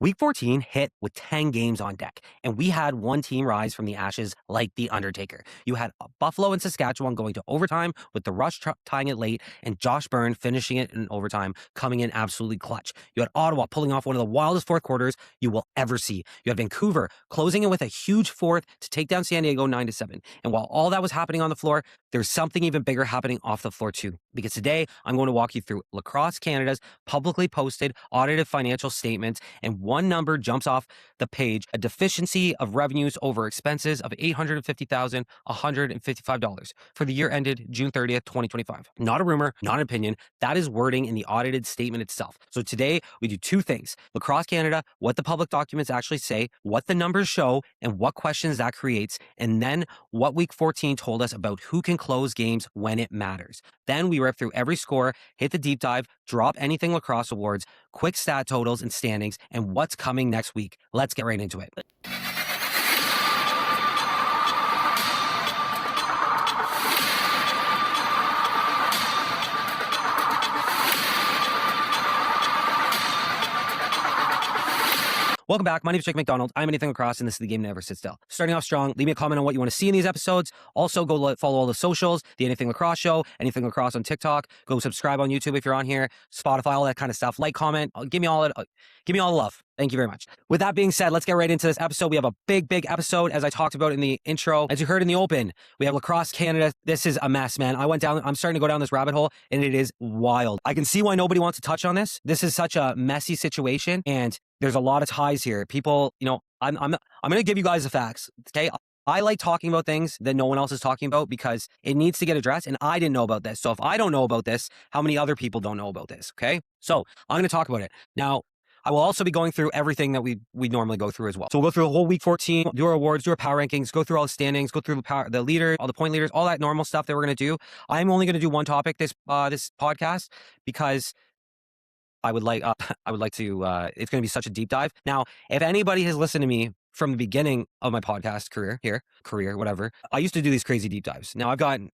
Week 14 hit with 10 games on deck, and we had one team rise from the ashes like The Undertaker. You had Buffalo and Saskatchewan going to overtime with the Rush tying it late, and Josh Byrne finishing it in overtime, coming in absolutely clutch. You had Ottawa pulling off one of the wildest fourth quarters you will ever see. You had Vancouver closing it with a huge fourth to take down San Diego 9-7. And while all that was happening on the floor, there's something even bigger happening off the floor too. Because today, I'm going to walk you through Lacrosse Canada's publicly posted audited financial statements, and one number jumps off the page: a deficiency of revenues over expenses of $850,155 for the year ended June 30th, 2025. Not a rumor, not an opinion. That is wording in the audited statement itself. So today we do two things: Lacrosse Canada, what the public documents actually say, what the numbers show, and what questions that creates, and then what week 14 told us about who can close games when it matters. Then we rip through every score, hit the deep dive, drop anything lacrosse awards, quick stat totals and standings, and what's coming next week. Let's get right into it. Welcome back. My name is Jake McDonald. I'm Anything Lacrosse, and this is the game that never sits still. Starting off strong, leave me a comment on what you want to see in these episodes. Also, go follow all the socials, the Anything Lacrosse Show, Anything Lacrosse on TikTok. Go subscribe on YouTube if you're on here, Spotify, all that kind of stuff. Like, comment, give me all the love. Thank you very much. With that being said, let's get right into this episode. We have a big episode, as I talked about in the intro. As you heard in the open, we have Lacrosse Canada. This is a mess, man. I'm starting to go down this rabbit hole, and it is wild. I can see why nobody wants to touch on this. This is such a messy situation, and there's a lot of ties here. People, I'm going to give you guys the facts, okay? I like talking about things that no one else is talking about because it needs to get addressed, and I didn't know about this. So if I don't know about this, how many other people don't know about this, okay? So I'm going to talk about it. Now, I will also be going through everything that we normally go through as well. So we'll go through the whole week 14, do our awards, do our power rankings, go through all the standings, go through the leader, all the point leaders, all that normal stuff that we're going to do. I'm only going to do one topic this podcast because I would like to, it's going to be such a deep dive. Now, if anybody has listened to me from the beginning of my podcast career, whatever, I used to do these crazy deep dives. Now I kind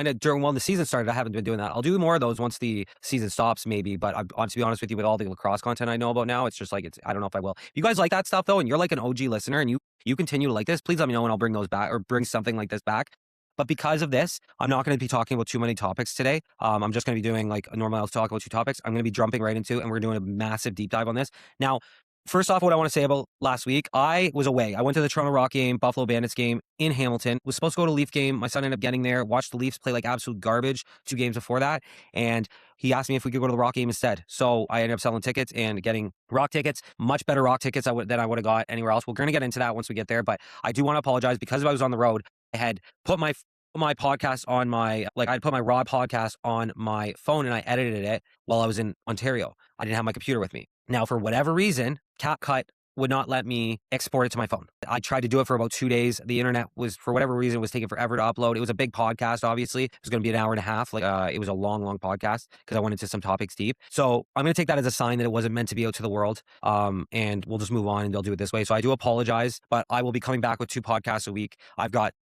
of, when the season started, I haven't been doing that. I'll do more of those once the season stops, maybe. But to be honest with you, with all the lacrosse content I know about now, it's just like, I don't know if I will. If you guys like that stuff though, and you're like an OG listener and you continue to like this, please let me know and I'll bring those back, or bring something like this back. But because of this, I'm not going to be talking about too many topics today. I'm just going to be doing, like normally I'll talk about two topics. I'm going to be jumping right into, and we're doing a massive deep dive on this. Now, first off, what I want to say about last week, I was away. I went to the Toronto Rock game, Buffalo Bandits game in Hamilton. Was supposed to go to Leaf game. My son ended up getting there, watched the Leafs play like absolute garbage 2 games before that. And he asked me if we could go to the Rock game instead. So I ended up selling tickets and getting Rock tickets, much better Rock tickets than I would have got anywhere else. We're going to get into that once we get there. But I do want to apologize because I was on the road. I had put my podcast on I put my Raw podcast on my phone and I edited it while I was in Ontario. I didn't have my computer with me. Now, for whatever reason, CapCut would not let me export it to my phone. I tried to do it for about 2 days. The internet for whatever reason, was taking forever to upload. It was a big podcast, obviously. It was going to be an hour and a half. It was a long podcast because I went into some topics deep. So I'm going to take that as a sign that it wasn't meant to be out to the world. And we'll just move on and they'll do it this way. So I do apologize, but I will be coming back with 2 podcasts a week.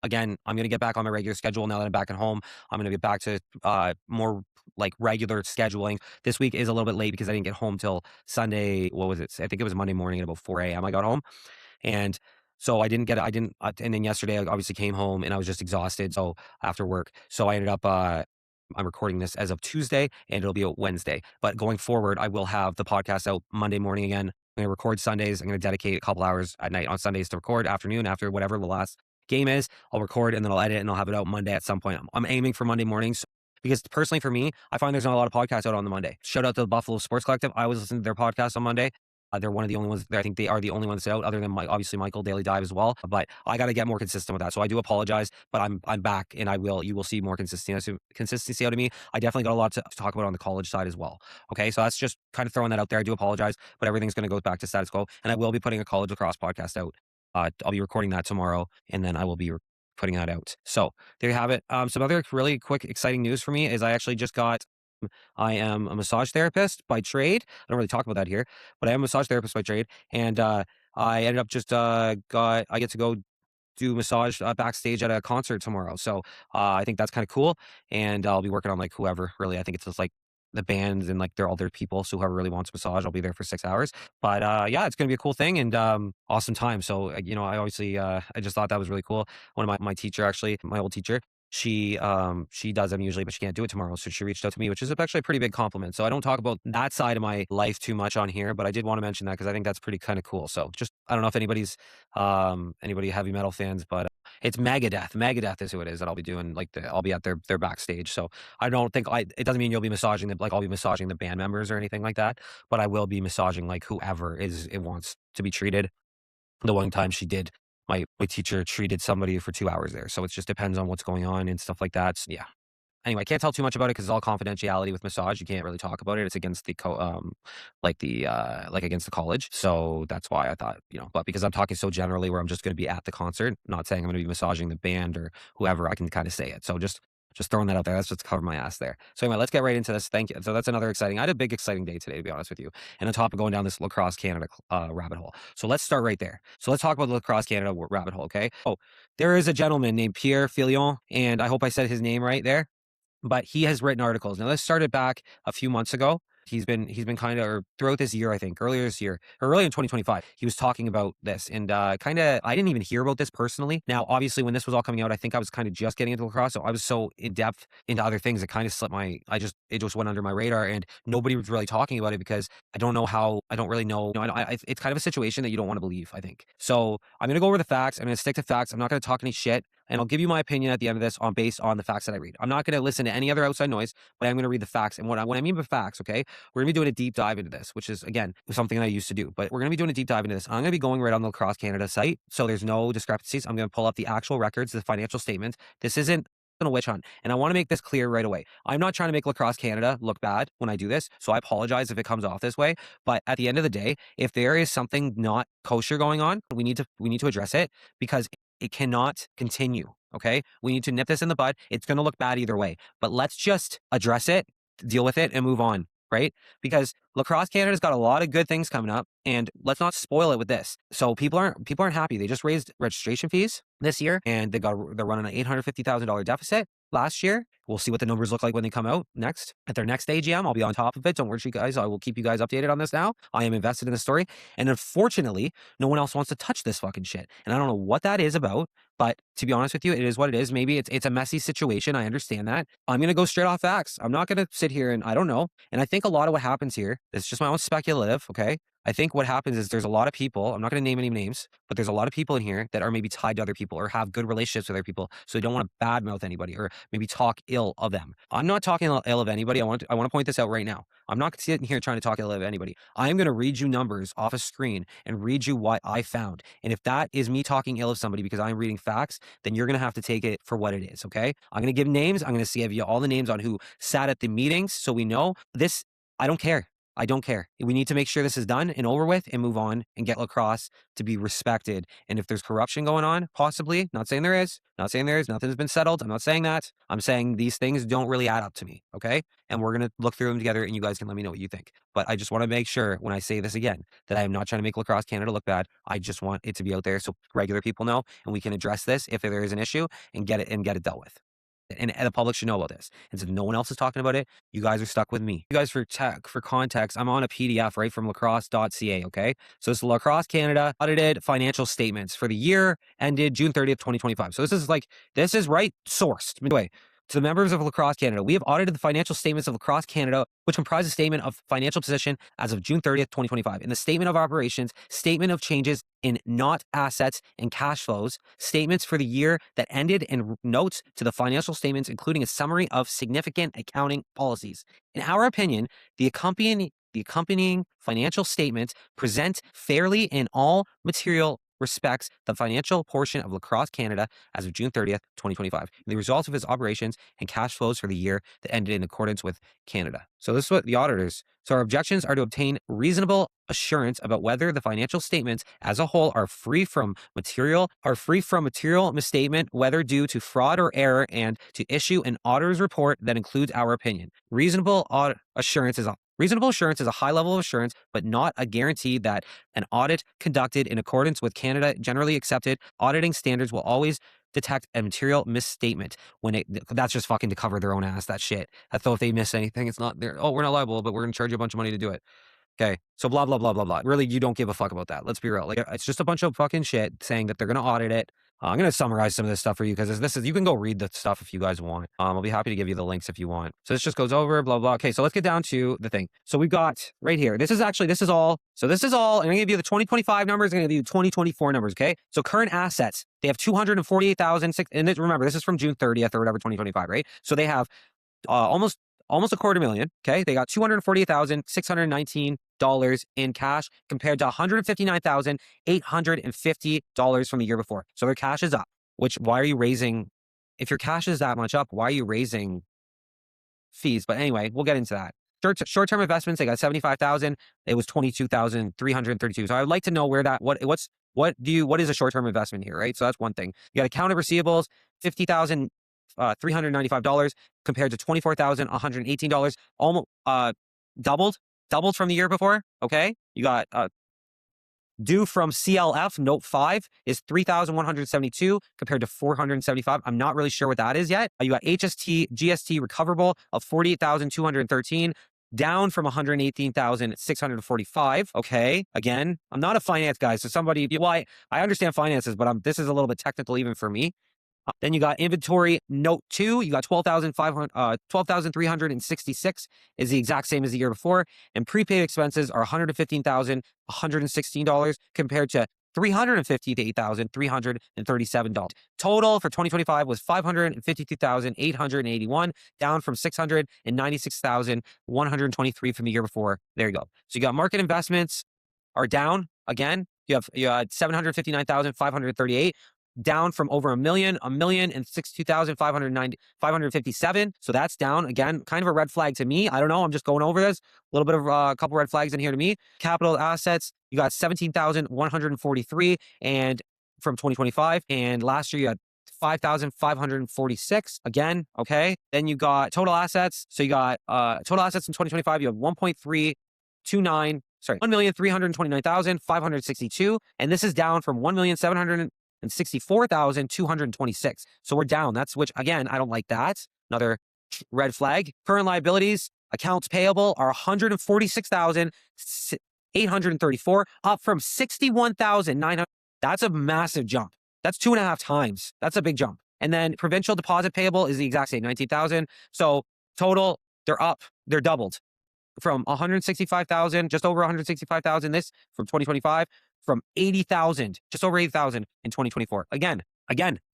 Again, I'm going to get back on my regular schedule now that I'm back at home. I'm going to get back to more like regular scheduling. This week is a little bit late because I didn't get home till Sunday. What was it? I think it was Monday morning at about 4 a.m. I got home. And so I didn't, and then yesterday I obviously came home and I was just exhausted. So after work, so I ended up, I'm recording this as of Tuesday and it'll be out Wednesday. But going forward, I will have the podcast out Monday morning again. I'm going to record Sundays. I'm going to dedicate a couple hours at night on Sundays to record, afternoon, after whatever the last game is. I'll record and then I'll edit and I'll have it out Monday at some point. I'm aiming for Monday mornings because personally for me, I find there's not a lot of podcasts out on the Monday. Shout out to the Buffalo Sports Collective. I was listening to their podcast on Monday. They're one of the only ones. I think they are the only ones out, other than obviously Michael Daily Dive as well. But I got to get more consistent with that. So I do apologize, but I'm back, and you will see more consistency out of me. I definitely got a lot to talk about on the college side as well. Okay, so that's just kind of throwing that out there. I do apologize, but everything's going to go back to status quo, and I will be putting a college lacrosse podcast out. I'll be recording that tomorrow, and then I will be putting that out. So there you have it. Some other really quick, exciting news for me is I actually just got. I am a massage therapist by trade. I don't really talk about that here, but I am a massage therapist by trade, and I ended up just I get to go do massage backstage at a concert tomorrow. So I think that's kind of cool, and I'll be working on like whoever. Really, I think it's just like the bands and like all their people. So whoever really wants a massage, I'll be there for 6 hours. But yeah, it's gonna be a cool thing and awesome time. So I obviously I just thought that was really cool. One of my teacher, actually, my old teacher, she does them usually, but she can't do it tomorrow. So she reached out to me, which is actually a pretty big compliment. So I don't talk about that side of my life too much on here, but I did want to mention that because I think that's pretty kind of cool. So just I don't know if anybody's anybody heavy metal fans, but it's Megadeth. Megadeth is who it is that I'll be doing. Like I'll be at their backstage. So I don't think it doesn't mean you'll be massaging the like I'll be massaging the band members or anything like that, but I will be massaging like whoever is it wants to be treated. The one time she did, my teacher treated somebody for 2 hours there. So it just depends on what's going on and stuff like that. So, yeah. Anyway, I can't tell too much about it because it's all confidentiality with massage. You can't really talk about it. It's against the like against the college. So that's why I thought, but because I'm talking so generally where I'm just going to be at the concert, not saying I'm going to be massaging the band or whoever, I can kind of say it. So just throwing that out there. That's just to cover my ass there. So anyway, let's get right into this. Thank you. So that's another exciting. I had a big exciting day today, to be honest with you. And on top of going down this Lacrosse Canada rabbit hole. So let's start right there. So let's talk about the Lacrosse Canada rabbit hole. Okay. Oh, there is a gentleman named Pierre Filion, and I hope I said his name right there, but he has written articles. Now, this started back a few months ago. He's been kind of, or throughout this year, I think, earlier this year, or early in 2025, he was talking about this. And kind of, I didn't even hear about this personally. Now, obviously, when this was all coming out, I think I was kind of just getting into lacrosse. So I was so in depth into other things, it kind of slipped it just went under my radar. And nobody was really talking about it because I don't really know. It's kind of a situation that you don't want to believe, I think. So I'm going to go over the facts. I'm going to stick to facts. I'm not going to talk any shit. And I'll give you my opinion at the end of this based on the facts that I read. I'm not going to listen to any other outside noise, but I'm going to read the facts. And what I mean by facts, okay, we're going to be doing a deep dive into this, which is, again, something that I used to do. But we're going to be doing a deep dive into this. I'm going to be going right on the Lacrosse Canada site, so there's no discrepancies. I'm going to pull up the actual records, the financial statements. This isn't a witch hunt. And I want to make this clear right away. I'm not trying to make Lacrosse Canada look bad when I do this, so I apologize if it comes off this way. But at the end of the day, if there is something not kosher going on, we need to address it because it cannot continue. Okay, we need to nip this in the bud. It's going to look bad either way, but let's just address it, deal with it, and move on. Right? Because Lacrosse Canada's got a lot of good things coming up, and let's not spoil it with this. So people aren't happy. They just raised registration fees this year, and they're running an $850,000 deficit last year. We'll see what the numbers look like when they come out next at their next AGM. I'll be on top of it. Don't worry, you guys. I will keep you guys updated on this now. I am invested in the story, and unfortunately, no one else wants to touch this fucking shit. And I don't know what that is about. But to be honest with you, it is what it is. Maybe it's a messy situation. I understand that. I'm going to go straight off facts. I'm not going to sit here and I don't know. And I think a lot of what happens here, it's just my own speculative, okay? I think what happens is there's a lot of people, I'm not going to name any names, but there's a lot of people in here that are maybe tied to other people or have good relationships with other people. So they don't want to badmouth anybody or maybe talk ill of them. I'm not talking ill of anybody. I want to point this out right now. I'm not sitting here trying to talk ill of anybody. I'm going to read you numbers off a screen and read you what I found. And if that is me talking ill of somebody because I'm reading facts, then you're going to have to take it for what it is, okay? I'm going to give names. I'm going to give you all the names on who sat at the meetings so we know this. I don't care. I don't care. We need to make sure this is done and over with and move on and get lacrosse to be respected. And if there's corruption going on, possibly, not saying there is, nothing's been settled. I'm not saying that. I'm saying these things don't really add up to me, okay? And we're going to look through them together and you guys can let me know what you think. But I just want to make sure when I say this again, that I am not trying to make Lacrosse Canada look bad. I just want it to be out there so regular people know and we can address this if there is an issue and get it dealt with. And the public should know about this. And so no one else is talking about it. You guys are stuck with me. You guys, for context, I'm on a PDF right from lacrosse.ca, okay? So it's Lacrosse Canada audited financial statements for the year ended June 30th, 2025. So this is right sourced. Anyway, to the members of Lacrosse Canada, we have audited the financial statements of Lacrosse Canada, which comprise a statement of financial position as of June 30th, 2025. In the statement of operations, statement of changes in not assets and cash flows, statements for the year that ended, and notes to the financial statements, including a summary of significant accounting policies. In our opinion, the accompanying financial statements present fairly in all material respects the financial portion of Lacrosse Canada as of June 30th, 2025, and the results of its operations and cash flows for the year that ended in accordance with Canada. So this is what the auditors. So our objections are to obtain reasonable assurance about whether the financial statements as a whole are free from material misstatement, whether due to fraud or error, and to issue an auditor's report that includes our opinion. Reasonable assurance is a high level of assurance, but not a guarantee that an audit conducted in accordance with Canada generally accepted auditing standards will always detect a material misstatement when that's just fucking to cover their own ass, that shit. I thought if they miss anything, it's not there. Oh, we're not liable, but we're going to charge you a bunch of money to do it. Okay. So blah, blah, blah, blah, blah. Really, you don't give a fuck about that. Let's be real. Like, it's just a bunch of fucking shit saying that they're going to audit it. I'm going to summarize some of this stuff for you because this is, you can go read the stuff if you guys want. I'll be happy to give you the links if you want. So this just goes over, blah, blah. Okay. So let's get down to the thing. So we've got right here. This is all. So this is all. I'm going to give you the 2025 numbers. I'm going to give you 2024 numbers. Okay. So current assets, they have 248,000. And remember, this is from June 30th or whatever, 2025, right? So they have almost $250,000. Okay. They got $248,619 in cash compared to $159,850 from the year before. So their cash is up, why are you raising? If your cash is that much up, why are you raising fees? But anyway, we'll get into that. Short-term investments, they got 75,000. It was 22,332. So I would like to know where that, what is a short-term investment here, right? So that's one thing. You got accounted receivables, $50,395 compared to $24,118, almost doubled from the year before. Okay, you got due from CLF note 5 is 3,172 compared to 475. I'm not really sure what that is yet. You got HST GST recoverable of 48,213. Down from 118,645. Okay. Again, I'm not a finance guy. So I understand finances, but this is a little bit technical even for me. Then you got inventory note 2. You got 12,366 is the exact same as the year before. And prepaid expenses are $115,116 compared to $358,337. Total for 2025 was $552,881, down from $696,123 from the year before. There you go. So you got market investments are down again. You had 759,538. Down from over 1,062,557. So that's down again, kind of a red flag to me. I don't know. I'm just going over this. A little bit of a couple red flags in here to me. Capital assets, you got 17,143 and from 2025, and last year you had 5,546 again. Okay. Then you got total assets. So you got total assets in 2025, you have 1,329,562. And this is down from 1,764,226. So we're down. Again, I don't like that. Another red flag. Current liabilities, accounts payable are 146,834, up from 61,900. That's a massive jump. That's 2.5 times. That's a big jump. And then provincial deposit payable is the exact same, 19,000. So total, they're doubled from 165,000, just over 165,000 this from 2025, from 80,000, just over 80,000 in 2024. Again,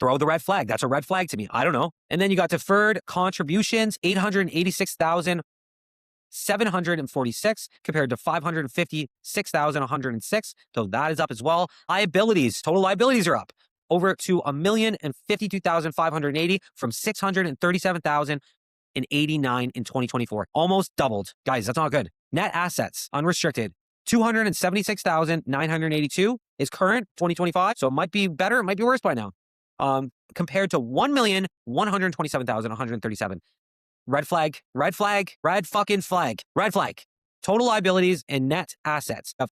throw the red flag. That's a red flag to me. I don't know. And then you got deferred contributions, 886,746 compared to 556,106. So that is up as well. Liabilities, total liabilities are up over to 1,052,580 from 637,089 in 2024. Almost doubled. Guys, that's not good. Net assets, unrestricted, 276,982 is current 2025. So it might be better, it might be worse by now. Compared to 1,127,137. Red flag. Total liabilities and net assets of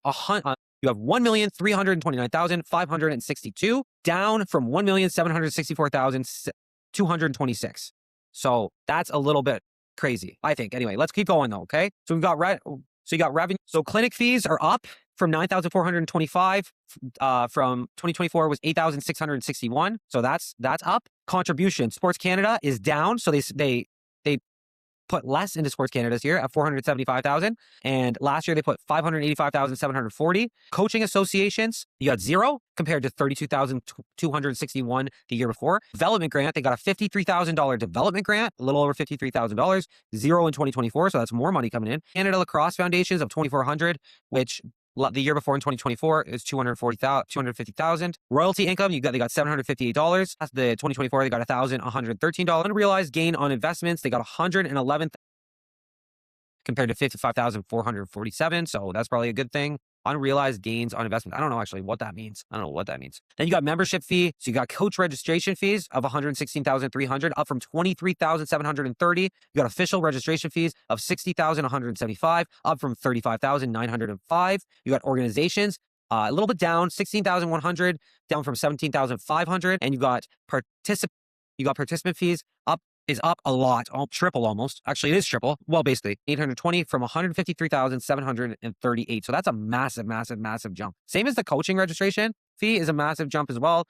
you have 1,329,562, down from 1,764,226. So that's a little bit crazy, I think. Anyway, let's keep going though. Okay. So you got revenue. So clinic fees are up from 9,425. From 2024 was 8,661. So that's up. Contribution, Sports Canada is down. So they put less into Sports Canada this year at 475,000. And last year they put 585,740. Coaching associations, you got 0 compared to 32,261 the year before. Development grant, they got a $53,000 development grant, a little over $53,000, 0 in 2024. So that's more money coming in. Canada Lacrosse Foundations of 2,400, which the year before in 2024 is 250,000. Royalty income, they got $758. The 2024, they got $1,113. Unrealized gain on investments, they got 111 compared to 55,447. So that's probably a good thing. Unrealized gains on investment. I don't know actually what that means. Then you got membership fee. So you got coach registration fees of 116,300, up from 23,730. You got official registration fees of 60,175, up from 35,905. You got organizations, A little bit down, 16,100, down from 17,500, and you got participant fees up a lot, triple almost. Actually, it is triple. Well, basically 820 from 153,738. So that's a massive, massive, massive jump. Same as the coaching registration fee is a massive jump as well.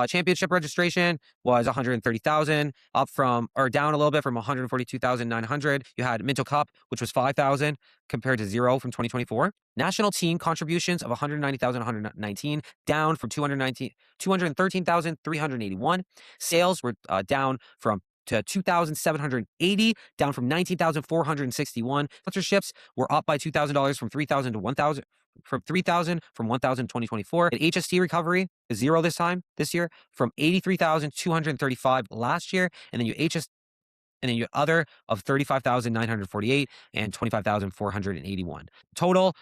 Championship registration was 130,000, up from or down a little bit from 142,900. You had Minto Cup, which was 5,000 compared to 0 from 2024. National team contributions of 190,119, down from 213,381. Sales were down to 2,780, down from 19,461. Sponsorships were up by $2,000 from 3,000 to 1,000. From 3,000 from 1,000 in 2024. And HST recovery is 0 this year from 83,235 last year. And then you other of 35,948 and 25,481. Total,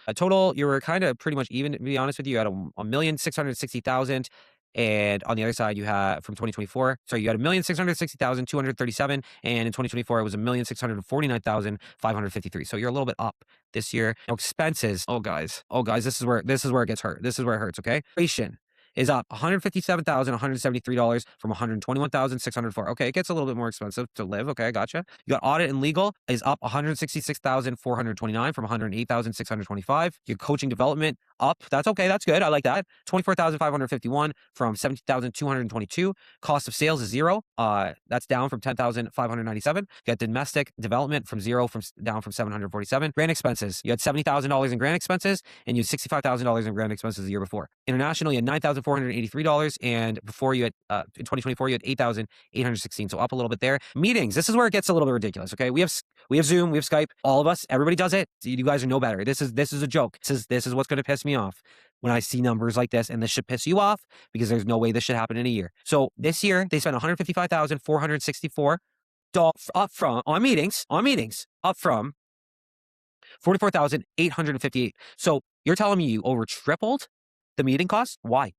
you were kind of pretty much even, to be honest with you. You had 1,660,000. And on the other side, you have from 2024, you had 1,660,237. And in 2024, it was 1,649,553. So you're a little bit up this year. Now, expenses. Oh, guys, this is where it gets hurt. This is where it hurts. Okay. Inflation is up $157,173 from $121,604. Okay, it gets a little bit more expensive to live. Okay, I gotcha. You got audit and legal is up $166,429 from $108,625. Your coaching development up. That's okay. That's good. I like that. $24,551 from $17,222. Cost of sales is 0. That's down from $10,597. You got domestic development from 0 down from $747. Grant expenses. You had $70,000 in grant expenses, and you had $65,000 in grant expenses the year before. International, you had $9,483, and before you had in 2024 you had $8,816. So up a little bit there. Meetings. This is where it gets a little bit ridiculous. Okay, we have Zoom, we have Skype. All of us, everybody does it. You guys are no better. This is a joke. This is what's going to piss me off when I see numbers like this, and this should piss you off because there's no way this should happen in a year. So this year they spent $155,464 up from on meetings up from $44,858. So you're telling me you over tripled the meeting costs? Why?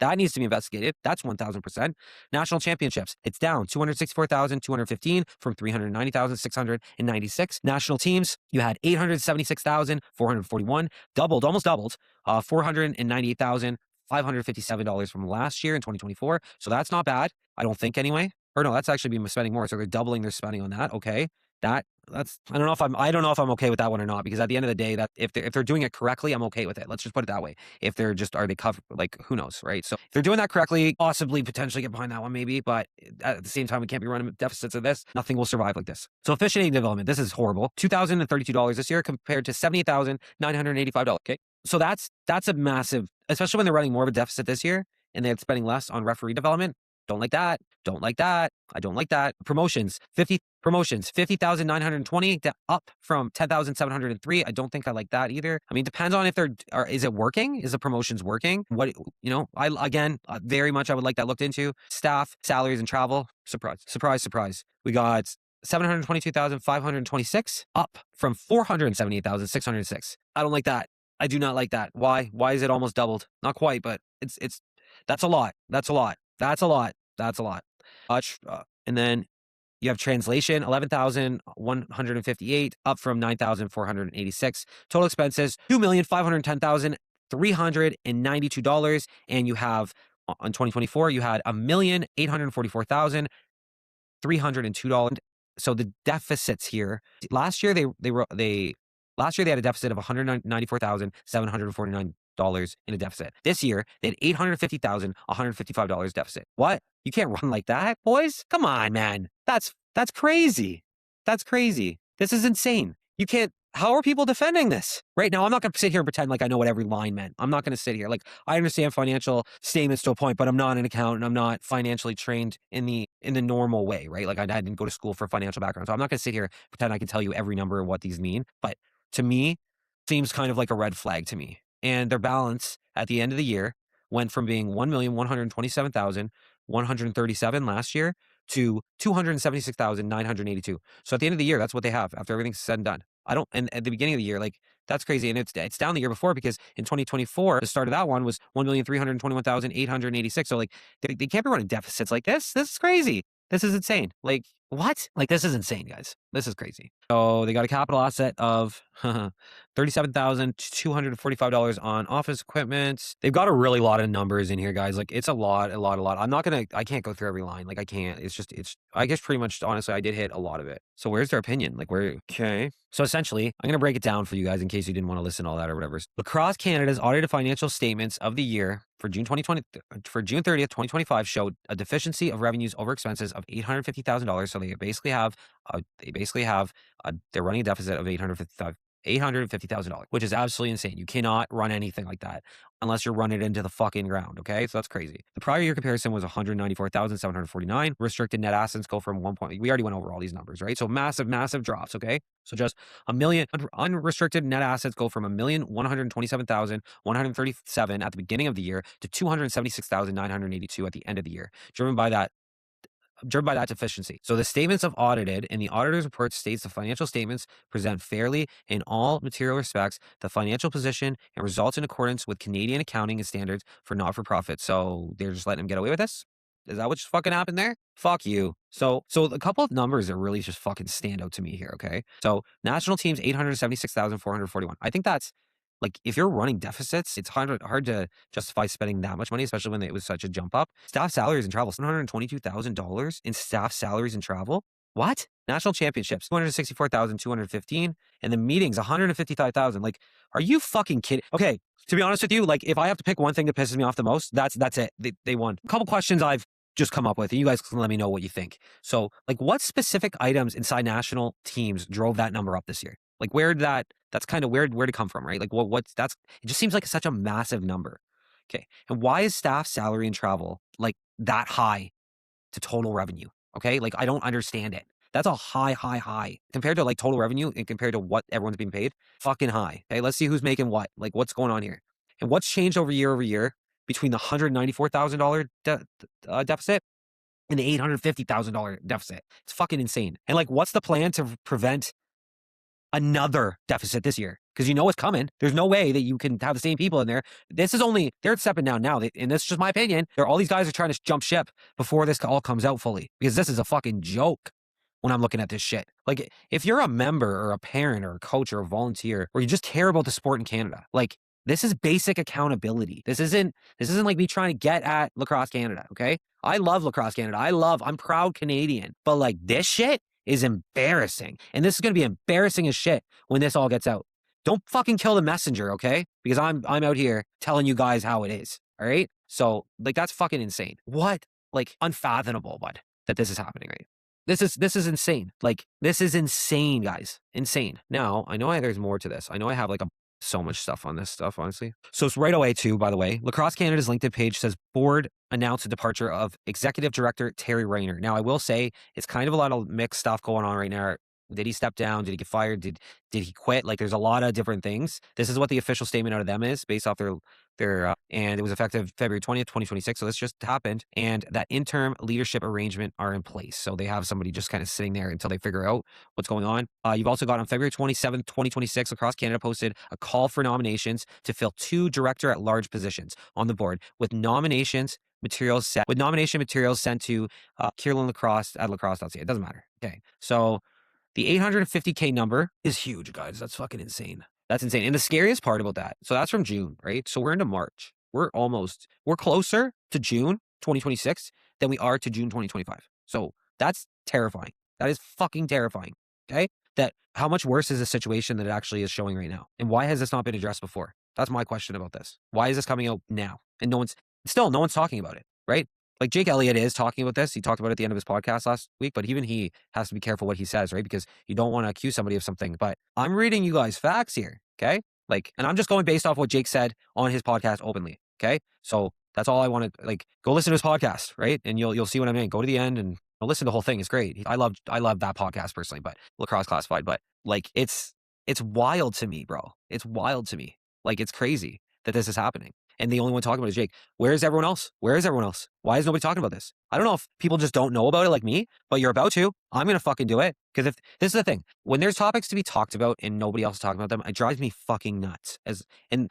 That needs to be investigated. That's 1,000%. National championships, it's down 264,215 from 390,696. National teams, you had 876,441, almost doubled, $498,557 from last year in 2024. So that's not bad. I don't think anyway. Or no, that's actually been spending more. So they're doubling their spending on that. Okay. That's I don't know if I'm okay with that one or not, because at the end of the day, that if they're doing it correctly, I'm okay with it. Let's just put it that way. If they're just, are they covered? Like, who knows, right? So if they're doing that correctly, potentially get behind that one maybe, but at the same time, we can't be running deficits of this. Nothing will survive like this. So officiating development, this is horrible. $2,032 this year compared to $78,985. Okay. So that's a massive, especially when they're running more of a deficit this year and they're spending less on referee development. Don't like that. I don't like that. Promotions, 50,920 up from 10,703. I don't think I like that either. I mean, depends on if is it working? Is the promotions working? What, very much I would like that looked into. Staff, salaries, and travel. Surprise. We got 722,526 up from 478,606. I don't like that. I do not like that. Why? Why is it almost doubled? Not quite, but that's a lot. And then you have translation, 11,158 up from 9,486. Total expenses, $2,510,392. And you have on 2024, you had $1,844,302. So the deficits here, last year they had a deficit of $194,749 in a deficit. This year, they had $850,155 deficit. What? You can't run like that, boys? Come on, man. That's crazy. This is insane. You can't. How are people defending this? Right now, I'm not going to sit here and pretend like I know what every line meant. I'm not going to sit here. Like, I understand financial statements to a point, but I'm not an accountant. I'm not financially trained in the normal way, right? Like, I didn't go to school for financial background. So I'm not going to sit here and pretend I can tell you every number and what these mean. But to me, seems kind of like a red flag to me. And their balance at the end of the year went from being 1,127,137 last year to 276,982. So at the end of the year, that's what they have after everything's said and done. And at the beginning of the year, like, that's crazy. And it's down the year before, because in 2024, the start of that one was 1,321,886. So like, they can't be running deficits like this. This is crazy. This is insane. Like, what? Like, this is insane, guys. This is crazy. So they got a capital asset of $37,245 on office equipment. They've got a really lot of numbers in here, guys. Like, it's a lot. I can't go through every line. Like, I can't. I guess pretty much, honestly, I did hit a lot of it. So where's their opinion? Like, okay. So essentially, I'm going to break it down for you guys in case you didn't want to listen to all that or whatever. Lacrosse Canada's audited financial statements of the year for June 30th, 2025 showed a deficiency of revenues over expenses of $850,000. So they're running a deficit of $850,000, which is absolutely insane. You cannot run anything like that unless you're running it into the fucking ground. Okay. So that's crazy. The prior year comparison was 194,749. Restricted net assets go from we already went over all these numbers, right? So massive drops. Okay. So just unrestricted net assets go from 1,127,137 at the beginning of the year to 276,982 at the end of the year, driven by that deficiency. So the statements of audited in the auditor's report states the financial statements present fairly in all material respects the financial position and results in accordance with Canadian accounting and standards for not-for-profit. So they're just letting them get away with this? Is that what just fucking happened there? Fuck you. So a couple of numbers that really just fucking stand out to me here, okay? So national teams, 876,441. I think that's, like, if you're running deficits, it's hard to justify spending that much money, especially when it was such a jump up. Staff salaries and travel, $722,000 in staff salaries and travel. What? National championships, 264,215. And the meetings, 155,000. Like, are you fucking kidding? Okay, to be honest with you, like, if I have to pick one thing that pisses me off the most, that's it. They won. A couple questions I've just come up with, and you guys can let me know what you think. So, like, what specific items inside national teams drove that number up this year? Like, that's kind of where'd it come from, right? Like, it just seems like such a massive number. Okay. And why is staff salary and travel like that high to total revenue? Okay. Like, I don't understand it. That's a high compared to like total revenue and compared to what everyone's being paid. Fucking high. Okay. Let's see who's making what. Like, what's going on here? And what's changed over year between the $194,000 deficit and the $850,000 deficit? It's fucking insane. And like, what's the plan to prevent another deficit this year? Because you know it's coming. There's no way that you can have the same people in there. They're stepping down now. And this is just my opinion. All these guys are trying to jump ship before this all comes out fully, because this is a fucking joke when I'm looking at this shit. Like, if you're a member or a parent or a coach or a volunteer, or you just care about the sport in Canada, like, this is basic accountability. This isn't like me trying to get at Lacrosse Canada. Okay. I love Lacrosse Canada. I'm proud Canadian, but like, this shit is embarrassing. And this is going to be embarrassing as shit when this all gets out. Don't fucking kill the messenger, okay? Because I'm out here telling you guys how it is, all right? So, like, that's fucking insane. What? Like, unfathomable, bud, that this is happening, right? This is insane. Like, this is insane, guys. Insane. Now, I know there's more to this. I know I have like so much stuff on this stuff, honestly. So it's right away too, by the way. Lacrosse Canada's LinkedIn page says board announced the departure of executive director Terry Rayner. Now, I will say it's kind of a lot of mixed stuff going on right now. Did he step down? Did he get fired? Did he quit? Like, there's a lot of different things. This is what the official statement out of them is based off their and it was effective February 20th, 2026. So this just happened. And that interim leadership arrangement are in place. So they have somebody just kind of sitting there until they figure out what's going on. You've also got on February 27th, 2026, Lacrosse Canada posted a call for nominations to fill 2 director at large positions on the board with nomination materials sent to Kierland Lacrosse at lacrosse.ca. It doesn't matter. Okay. So the $850K number is huge, guys. That's fucking insane. That's insane. And the scariest part about that, so that's from June, right? So we're into March. We're closer to June 2026 than we are to June 2025. So that's terrifying. That is fucking terrifying. Okay? That how much worse is the situation that it actually is showing right now? And why has this not been addressed before? That's my question about this. Why is this coming out now? And no one's talking about it, right? Like, Jake Elliott is talking about this. He talked about it at the end of his podcast last week, but even he has to be careful what he says, right? Because you don't want to accuse somebody of something. But I'm reading you guys facts here, okay? Like, and I'm just going based off what Jake said on his podcast openly, okay? So that's all I want to, like, go listen to his podcast, right? And you'll see what I mean. Go to the end and listen to the whole thing. It's great. I love that podcast personally, but Lacrosse Classified. But like, it's wild to me, bro. It's wild to me. Like, it's crazy that this is happening. And the only one talking about it is Jake. Where's everyone else? Why is nobody talking about this? I don't know if people just don't know about it like me, but you're about to. I'm going to fucking do it. Because if this is the thing, when there's topics to be talked about and nobody else is talking about them, it drives me fucking nuts. And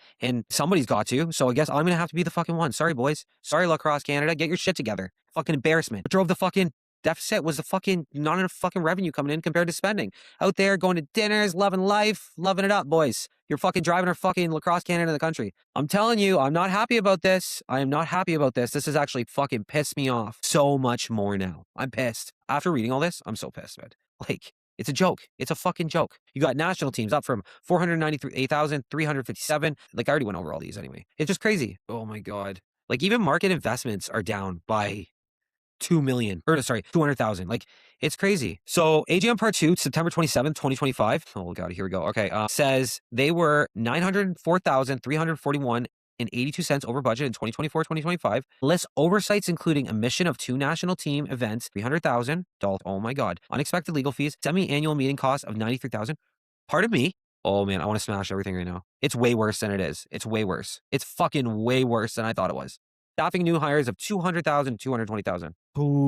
somebody's got to. So I guess I'm going to have to be the fucking one. Sorry, boys. Sorry, Lacrosse Canada. Get your shit together. Fucking embarrassment. What drove the fucking deficit was the fucking not enough fucking revenue coming in compared to spending. Out there going to dinners, loving life, loving it up, boys. You're fucking driving our fucking Lacrosse Canada in the country. I'm telling you, I'm not happy about this. I am not happy about this. This has actually fucking pissed me off so much more now. I'm pissed. After reading all this, I'm so pissed, man. Like, it's a joke. It's a fucking joke. You got national teams up from 493,357. Like, I already went over all these anyway. It's just crazy. Oh my God. Like, even market investments are down by 200,000. Like, it's crazy. So AGM part 2, September 27th, 2025. Oh God, here we go. Okay. Says they were 904,341 and 82 cents over budget in 2024, 2025. Lists oversights, including omission of 2 national team events, $300,000. Oh my God. Unexpected legal fees, semi-annual meeting costs of 93,000. Pardon me. Oh man, I want to smash everything right now. It's way worse than it is. It's way worse. It's fucking way worse than I thought it was. Staffing new hires of 200,000, 220,000.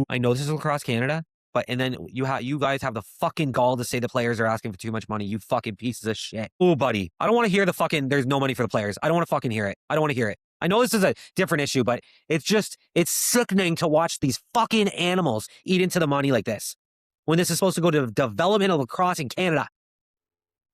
I know this is Lacrosse Canada, but and then you guys have the fucking gall to say the players are asking for too much money. You fucking pieces of shit. Oh, buddy, I don't want to hear the fucking there's no money for the players. I don't want to fucking hear it. I don't want to hear it. I know this is a different issue, but it's sickening to watch these fucking animals eat into the money like this when this is supposed to go to development of lacrosse in Canada.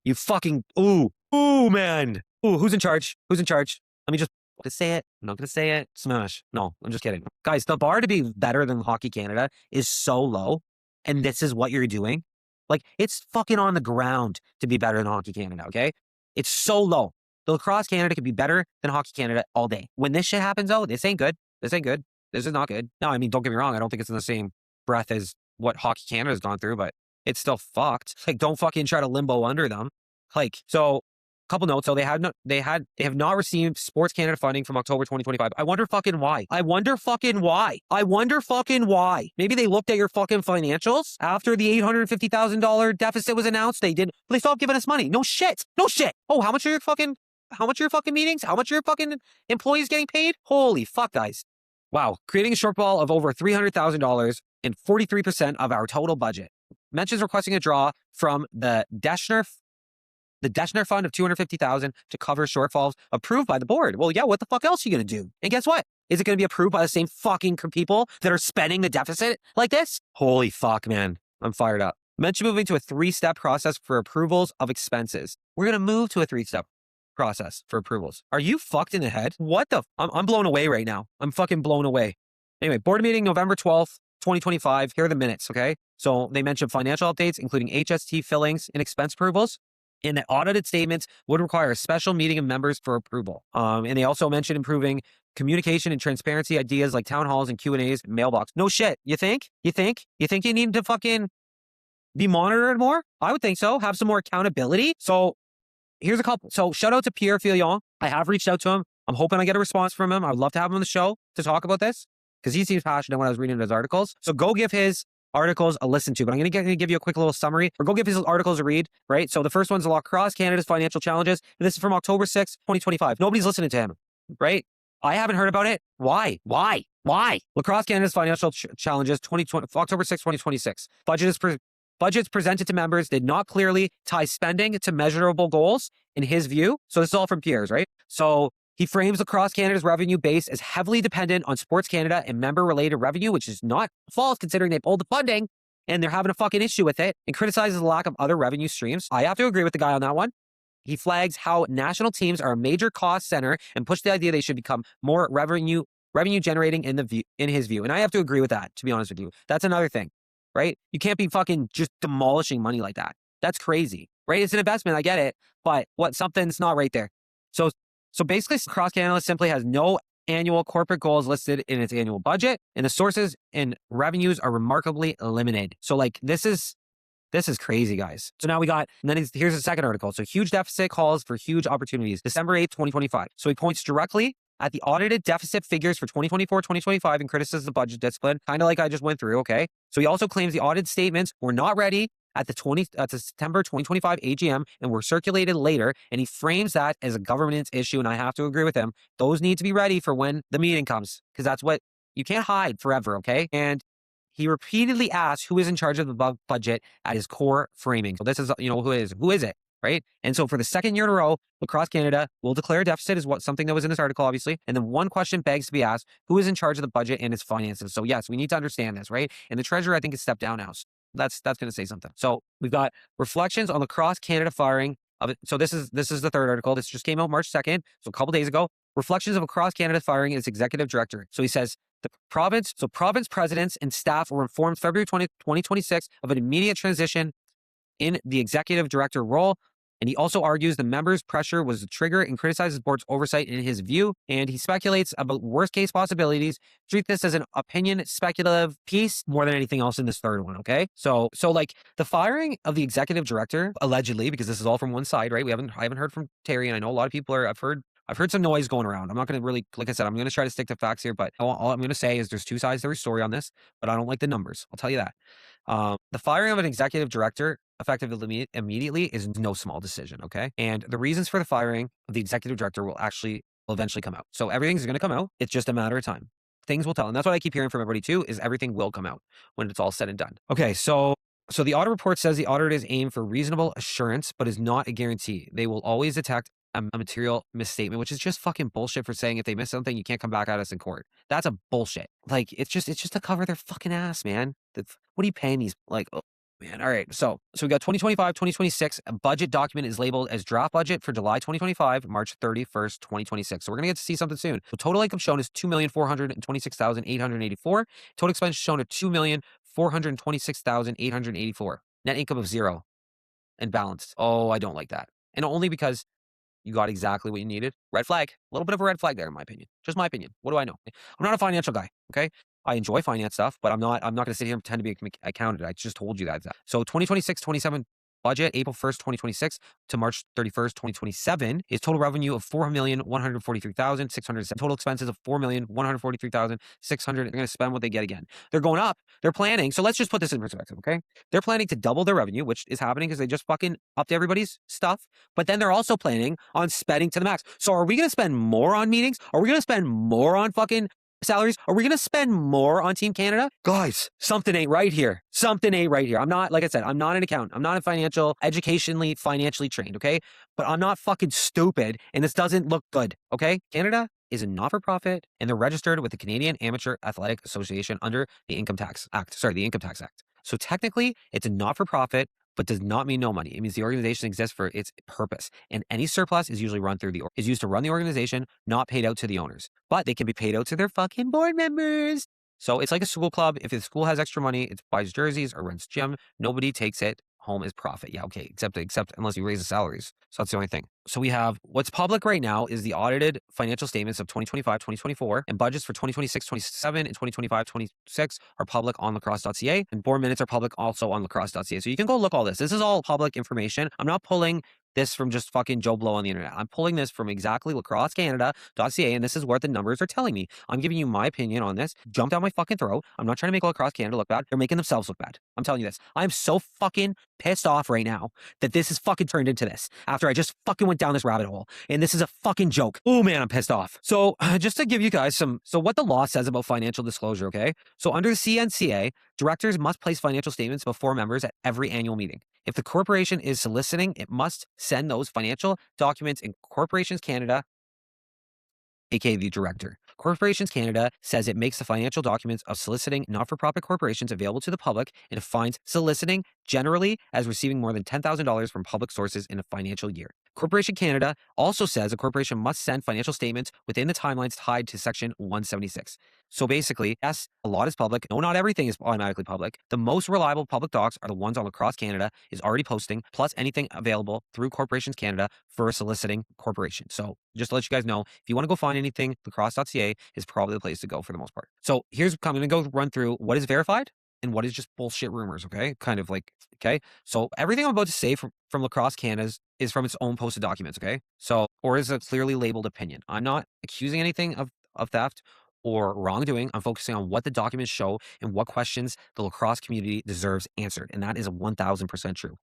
You fucking ooh man. Ooh, who's in charge? Who's in charge? Let me just to say it. I'm not going to say it. Smash. No, I'm just kidding. Guys, the bar to be better than Hockey Canada is so low. And this is what you're doing. Like, it's fucking on the ground to be better than Hockey Canada, okay? It's so low. The Lacrosse Canada could be better than Hockey Canada all day. When this shit happens, though, this ain't good. This ain't good. This is not good. No, I mean, don't get me wrong. I don't think it's in the same breath as what Hockey Canada has gone through, but it's still fucked. Like, don't fucking try to limbo under them. Like, so... Couple notes. So they have not received Sports Canada funding from October 2025. I wonder fucking why. Maybe they looked at your fucking financials after the $850,000 deficit was announced. They stopped giving us money. No shit. Oh, how much are your fucking meetings? How much are your fucking employees getting paid? Holy fuck, guys. Wow. Creating a shortfall of over $300,000 and 43% of our total budget. Mentions requesting a draw from the Deschner fund of $250,000 to cover shortfalls approved by the board. Well, yeah, what the fuck else are you going to do? And guess what? Is it going to be approved by the same fucking people that are spending the deficit like this? Holy fuck, man. I'm fired up. Mention moving to a 3-step process for approvals of expenses. We're going to move to a 3-step process for approvals. Are you fucked in the head? What the? I'm blown away right now. I'm fucking blown away. Anyway, board meeting November 12th, 2025. Here are the minutes, okay? So they mentioned financial updates, including HST fillings and expense approvals. And the audited statements would require a special meeting of members for approval. And they also mentioned improving communication and transparency ideas like town halls and Q&As, mailbox. No shit. You think? You need to fucking be monitored more? I would think so. Have some more accountability. So here's a couple. So shout out to Pierre Fillon. I have reached out to him. I'm hoping I get a response from him. I would love to have him on the show to talk about this because he seems passionate when I was reading his articles. So go give his articles a listen to, but I'm going to give you a quick little summary or go give his articles a read, right? So the first one's Lacrosse Canada's financial challenges. And this is from October 6th, 2025. Nobody's listening to him, right? I haven't heard about it. Why? Lacrosse Canada's financial challenges, October 6th, 2026. Budgets presented to members did not clearly tie spending to measurable goals in his view. So this is all from Pierre's, right? So he frames Lacrosse Canada's revenue base as heavily dependent on Sports Canada and member-related revenue, which is not false considering they pulled the funding and they're having a fucking issue with it, and criticizes the lack of other revenue streams. I have to agree with the guy on that one. He flags how national teams are a major cost center and push the idea they should become more revenue generating in his view. And I have to agree with that, to be honest with you. That's another thing, right? You can't be fucking just demolishing money like that. That's crazy, right? It's an investment. I get it. But something's not right there. So basically, Lacrosse Canada simply has no annual corporate goals listed in its annual budget, and the sources and revenues are remarkably limited. So like, this is crazy, guys. So now here's the second article. So huge deficit calls for huge opportunities, December 8th, 2025. So he points directly at the audited deficit figures for 2024, 2025 and criticizes the budget discipline, kind of like I just went through, okay? So he also claims the audited statements were not ready at the September 2025 AGM and were circulated later, and he frames that as a governance issue, and I have to agree with him. Those need to be ready for when the meeting comes, because that's what you can't hide forever, okay? And he repeatedly asks who is in charge of the budget at his core framing. So this is, who is it, right? And so for the second year in a row, Lacrosse Canada will declare a deficit is something that was in this article, obviously. And then one question begs to be asked, who is in charge of the budget and its finances? So yes, we need to understand this, right? And the treasurer, I think, has stepped down now. So that's going to say something. So we've got reflections on Lacrosse Canada firing of it. So this is the third article. This just came out March 2nd, so a couple days ago. Reflections of Lacrosse Canada firing its executive director. So he says the province presidents and staff were informed February 2026 of an immediate transition in the executive director role. And he also argues the members' pressure was the trigger and criticizes the board's oversight in his view. And he speculates about worst case possibilities. Treat this as an opinion speculative piece more than anything else in this third one. Okay. So like the firing of the executive director, allegedly, because this is all from one side, right? I haven't heard from Terry, and I know a lot of people I've heard some noise going around. I'm not going to really, like I said, I'm going to try to stick to facts here, but all I'm going to say is there's two sides to every story on this, but I don't like the numbers. I'll tell you that. The firing of an executive director effective immediately is no small decision, okay? And the reasons for the firing of the executive director will eventually come out. So everything's going to come out. It's just a matter of time. Things will tell. And that's what I keep hearing from everybody too, is everything will come out when it's all said and done. Okay, so the audit report says the auditors aim for reasonable assurance, but is not a guarantee. They will always detect a material misstatement, which is just fucking bullshit for saying if they miss something, you can't come back at us in court. That's a bullshit. Like, it's just to cover their fucking ass, man. What are you paying these? Like, oh, man. All right. So we got 2025, 2026. A budget document is labeled as draft budget for July 2025, March 31st, 2026. So we're going to get to see something soon. So total income shown is $2,426,884. Total expenses shown are $2,426,884. Net income of $0 and balanced. Oh, I don't like that. And only because you got exactly what you needed. Red flag. A little bit of a red flag there, in my opinion. Just my opinion. What do I know? I'm not a financial guy, okay? I enjoy finance stuff, but I'm not going to sit here and pretend to be an accountant. I just told you that. So 2026-27 budget, April 1st, 2026 to March 31st, 2027 is total revenue of $4,143,600. Total expenses of $4,143,600. They're going to spend what they get again. They're going up. They're planning. So let's just put this in perspective, okay? They're planning to double their revenue, which is happening because they just fucking upped everybody's stuff. But then they're also planning on spending to the max. So are we going to spend more on meetings? Are we going to spend more on fucking salaries? Are we going to spend more on Team Canada? Guys, something ain't right here. Something ain't right here. I'm not, like I said, I'm not an accountant. I'm not a financially trained, okay? But I'm not fucking stupid, and this doesn't look good, okay? Canada is a not-for-profit, and they're registered with the Canadian Amateur Athletic Association under the Income Tax Act. So technically, it's a not-for-profit, but does not mean no money. It means the organization exists for its purpose, and any surplus is usually used to run the organization, not paid out to the owners. But they can be paid out to their fucking board members. So it's like a school club. If the school has extra money, it buys jerseys or rents gym. Nobody takes it home as profit. Yeah, okay, except unless you raise the salaries. So that's the only thing. So we have what's public right now is the audited financial statements of 2025, 2024, and budgets for 2026, 27, and 2025, 26 are public on lacrosse.ca, and board minutes are public also on lacrosse.ca. So you can go look all this. This is all public information. I'm not pulling this from just fucking Joe Blow on the internet. I'm pulling this from exactly lacrossecanada.ca, and this is what the numbers are telling me. I'm giving you my opinion on this. Jump down my fucking throat. I'm not trying to make Lacrosse Canada look bad. They're making themselves look bad. I'm telling you this. I'm so fucking pissed off right now that this is fucking turned into this after I just fucking went down this rabbit hole. And this is a fucking joke. Oh man, I'm pissed off. So just to give you guys what the law says about financial disclosure, okay? So under the CNCA, directors must place financial statements before members at every annual meeting. If the corporation is soliciting, it must send those financial documents in Corporations Canada, aka the director. Corporations Canada says it makes the financial documents of soliciting not-for-profit corporations available to the public and defines soliciting generally as receiving more than $10,000 from public sources in a financial year. Corporation Canada also says a corporation must send financial statements within the timelines tied to Section 176. So basically, yes, a lot is public. No, not everything is automatically public. The most reliable public docs are the ones on Lacrosse Canada is already posting, plus anything available through Corporations Canada for a soliciting corporation. So just to let you guys know, if you want to go find anything, lacrosse.ca is probably the place to go for the most part. So I'm going to go run through what is verified and what is just bullshit rumors, okay? Kind of like, okay? So everything I'm about to say from Lacrosse Canada is from its own posted documents, okay? So, or is a clearly labeled opinion. I'm not accusing anything of theft or wrongdoing. I'm focusing on what the documents show and what questions the lacrosse community deserves answered. And that is 1000% true.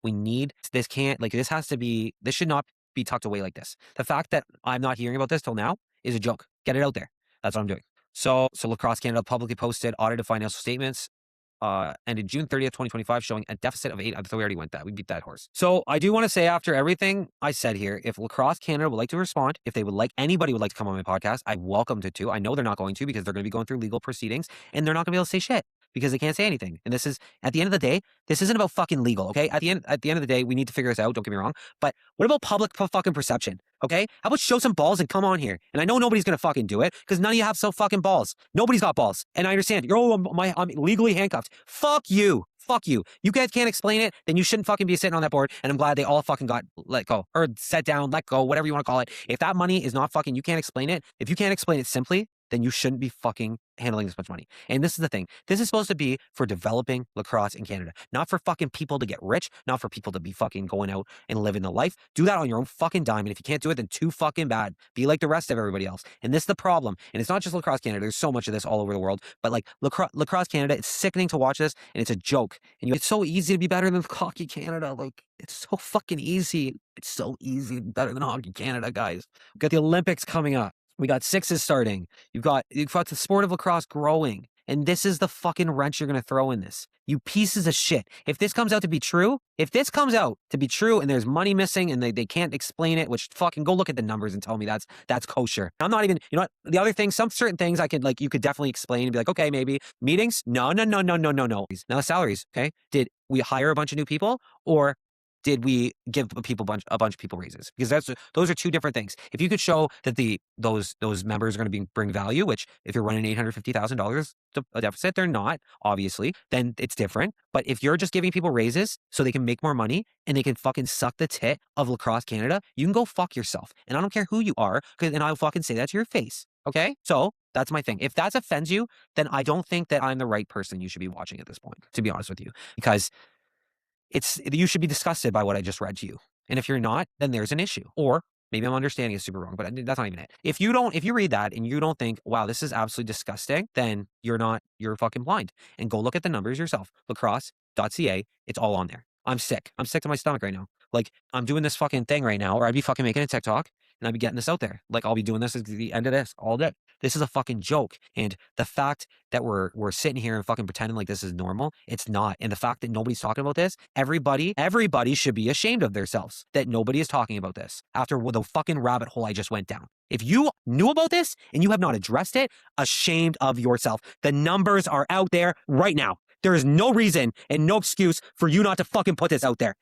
This should not be tucked away like this. The fact that I'm not hearing about this till now is a joke. Get it out there. That's what I'm doing. So Lacrosse Canada publicly posted audited financial statements ended June 30th, 2025, showing a deficit of 8. I thought we already went that. We beat that horse. So I do want to say, after everything I said here, if Lacrosse Canada would like to respond, if anybody would like to come on my podcast, I welcome to too. I know they're not going to because they're going to be going through legal proceedings and they're not going to be able to say shit. because they can't say anything. And this is, at the end of the day, this isn't about fucking legal, okay? At the end of the day, we need to figure this out, don't get me wrong. But what about public fucking perception, okay? How about show some balls and come on here? And I know nobody's gonna fucking do it, because none of you have so fucking balls. Nobody's got balls. And I understand, I'm legally handcuffed. Fuck you. Fuck you. You guys can't explain it, then you shouldn't fucking be sitting on that board. And I'm glad they all fucking got let go or set down, let go, whatever you want to call it. If that money is not fucking, you can't explain it. If you can't explain it simply, then you shouldn't be fucking handling this much money. And this is the thing. This is supposed to be for developing lacrosse in Canada, not for fucking people to get rich, not for people to be fucking going out and living the life. Do that on your own fucking dime. And if you can't do it, then too fucking bad. Be like the rest of everybody else. And this is the problem. And it's not just Lacrosse Canada. There's so much of this all over the world. But like Lacrosse Canada, it's sickening to watch this, and it's a joke. And it's so easy to be better than Hockey Canada. Like, it's so fucking easy. It's so easy to be better than Hockey Canada, guys. We've got the Olympics coming up. We got sixes starting. You've got the sport of lacrosse growing. And this is the fucking wrench you're going to throw in this. You pieces of shit. If this comes out to be true, and there's money missing and they can't explain it, which fucking go look at the numbers and tell me that's kosher. I'm not even, you know what? The other thing, some certain things I could, like, you could definitely explain and be like, okay, maybe meetings. No. Now the salaries, okay? Did we hire a bunch of new people, or did we give a bunch of people raises? Because those are two different things. If you could show that those members are going to bring value, which if you're running $850,000 a deficit, they're not, obviously, then it's different. But if you're just giving people raises so they can make more money and they can fucking suck the tit of Lacrosse Canada, you can go fuck yourself. And I don't care who you are, and I'll fucking say that to your face. Okay? So that's my thing. If that offends you, then I don't think that I'm the right person you should be watching at this point, to be honest with you. Because you should be disgusted by what I just read to you. And if you're not, then there's an issue. Or maybe I'm understanding it super wrong, but that's not even it. If you read that and you don't think, wow, this is absolutely disgusting, then you're fucking blind. And go look at the numbers yourself. Lacrosse.ca, it's all on there. I'm sick. I'm sick to my stomach right now. Like, I'm doing this fucking thing right now, or I'd be fucking making a TikTok and I'd be getting this out there. Like, I'll be doing this at the end of this all day. This is a fucking joke. And the fact that we're sitting here and fucking pretending like this is normal, it's not. And the fact that nobody's talking about this, everybody should be ashamed of themselves that nobody is talking about this after the fucking rabbit hole I just went down. If you knew about this and you have not addressed it, ashamed of yourself. The numbers are out there right now. There is no reason and no excuse for you not to fucking put this out there.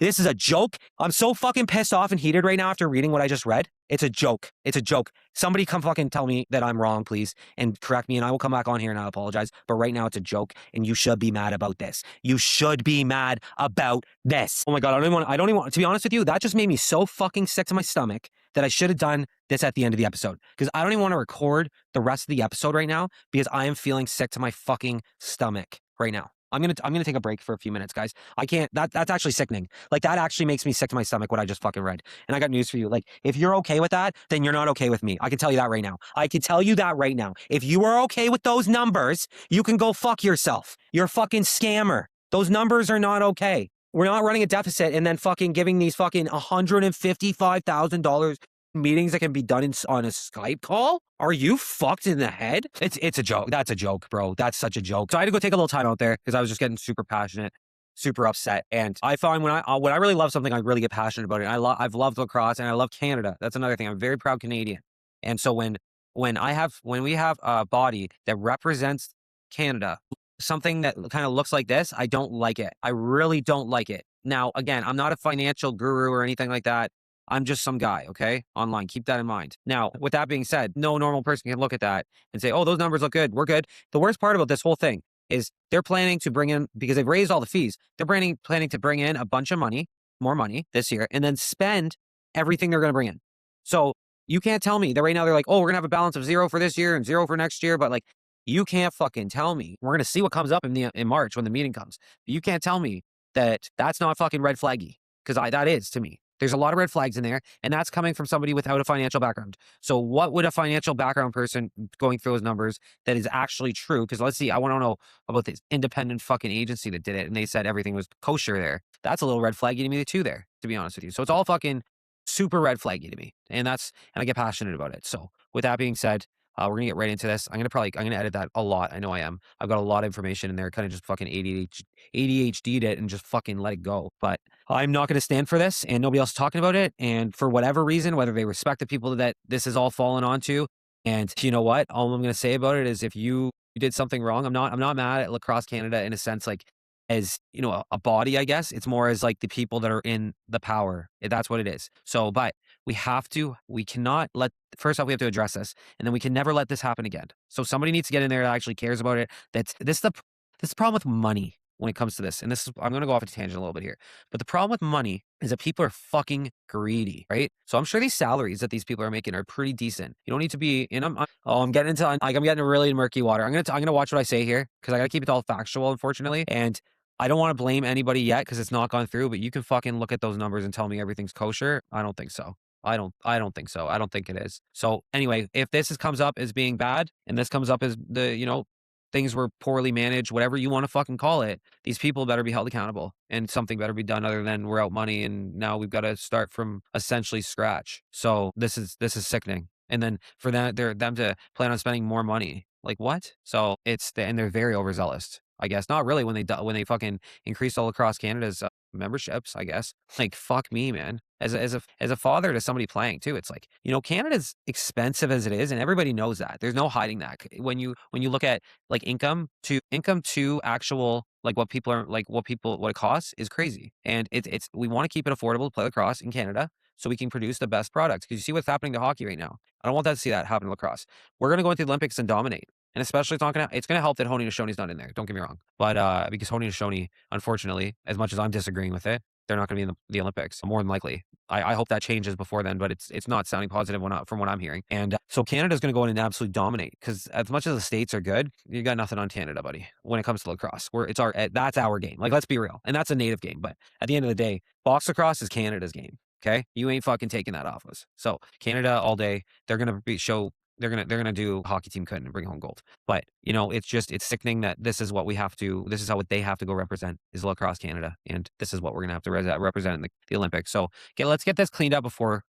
This is a joke. I'm so fucking pissed off and heated right now after reading what I just read. It's a joke. It's a joke. Somebody come fucking tell me that I'm wrong, please, and correct me, and I will come back on here and I'll apologize. But right now it's a joke, and you should be mad about this. You should be mad about this. Oh my God, I don't even want, to be honest with you, that just made me so fucking sick to my stomach that I should have done this at the end of the episode. Because I don't even want to record the rest of the episode right now because I am feeling sick to my fucking stomach right now. I'm gonna take a break for a few minutes, guys. I can't. That's actually sickening. Like, that actually makes me sick to my stomach what I just fucking read. And I got news for you. Like, if you're okay with that, then you're not okay with me. I can tell you that right now. If you are okay with those numbers, you can go fuck yourself. You're a fucking scammer. Those numbers are not okay. We're not running a deficit and then fucking giving these fucking $155,000 meetings that can be done on a Skype call? Are you fucked in the head? It's a joke. That's a joke, bro. That's such a joke. So I had to go take a little time out there because I was just getting super passionate, super upset. And I find when I really love something, I really get passionate about it. I've loved lacrosse and I love Canada. That's another thing. I'm a very proud Canadian. And so when we have a body that represents Canada, something that kind of looks like this, I don't like it. I really don't like it. Now, again, I'm not a financial guru or anything like that. I'm just some guy, okay? Online. Keep that in mind. Now, with that being said, no normal person can look at that and say, oh, those numbers look good. We're good. The worst part about this whole thing is they're planning to bring in, because they've raised all the fees, they're planning to bring in a bunch of money, more money this year, and then spend everything they're going to bring in. So you can't tell me that right now they're like, oh, we're going to have a balance of 0 for this year and 0 for next year. But like, you can't fucking tell me. We're going to see what comes up in March when the meeting comes. You can't tell me that that's not fucking red flaggy, because that is to me. There's a lot of red flags in there, and that's coming from somebody without a financial background. So what would a financial background person going through those numbers that is actually true? Because let's see, I want to know about this independent fucking agency that did it, and they said everything was kosher there. That's a little red flaggy to me too there, to be honest with you. So it's all fucking super red flaggy to me, and I get passionate about it. So with that being said, we're going to get right into this. I'm going to edit that a lot. I know I am. I've got a lot of information in there, kind of just fucking ADHD'd it and just fucking let it go. But I'm not going to stand for this, and nobody else is talking about it. And for whatever reason, whether they respect the people that this is all fallen onto, and you know what? All I'm going to say about it is if you you did something wrong. I'm not mad at Lacrosse Canada in a sense, like, as, you know, a body, I guess. It's more as, like, the people that are in the power. That's what it is. So, but we cannot let first off, we have to address this, and then we can never let this happen again. So somebody needs to get in there that actually cares about it. This is the problem with money when it comes to this, and this is I'm gonna go off a tangent a little bit here, but the problem with money is that people are fucking greedy, right? So I'm sure these salaries that these people are making are pretty decent. You don't need to be, and I'm getting into like I'm getting really murky water. I'm gonna watch what I say here because I gotta keep it all factual, unfortunately, and I don't want to blame anybody yet because it's not gone through. But you can fucking look at those numbers and tell me everything's kosher. I don't think so. I don't think so. I don't think it is. So anyway, if comes up as being bad and this comes up as things were poorly managed, whatever you want to fucking call it, these people better be held accountable and something better be done other than we're out money and now we've got to start from essentially scratch. So this is sickening. And then for them to plan on spending more money, like what? So and they're very overzealous. I guess not really when they fucking increased all across Canada's memberships. I guess like fuck me, man. As a father to somebody playing too, it's like Canada's expensive as it is, and everybody knows that. There's no hiding that. When you look at like income to actual like what it costs is crazy, and it's we want to keep it affordable to play lacrosse in Canada so we can produce the best products. Because you see what's happening to hockey right now. I don't want to see that happen to lacrosse. We're going to go into the Olympics and dominate. And especially it's gonna help that Haudenosaunee not in there. Don't get me wrong, but because Haudenosaunee, unfortunately, as much as I'm disagreeing with it, they're not going to be in the Olympics. More than likely, I hope that changes before then, but it's not sounding positive from what I'm hearing. And so Canada's going to go in and absolutely dominate because as much as the states are good, you got nothing on Canada, buddy. When it comes to lacrosse, that's our game. Like let's be real, and that's a native game. But at the end of the day, box lacrosse is Canada's game. Okay, you ain't fucking taking that off us. So Canada all day, they're gonna show. They're gonna do hockey team couldn't bring home gold. But it's sickening that this is what they have to go represent is Lacrosse Canada, and this is what we're gonna have to represent in the Olympics. So let's get this cleaned up before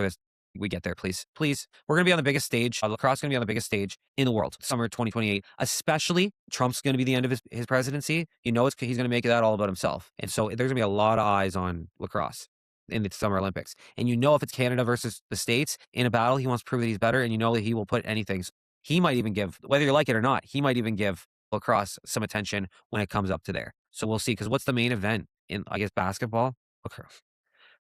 this we get there, please. Please, we're gonna be on the biggest stage. Lacrosse is gonna be on the biggest stage in the world, summer 2028. Especially Trump's gonna be the end of his presidency. He's gonna make that all about himself, and so there's gonna be a lot of eyes on lacrosse in the Summer Olympics. And if it's Canada versus the States in a battle, he wants to prove that he's better, and that he will put anything. He might even give, whether you like it or not, he might even give lacrosse some attention when it comes up to there. So we'll see, because what's the main event in, I guess, basketball? Lacrosse.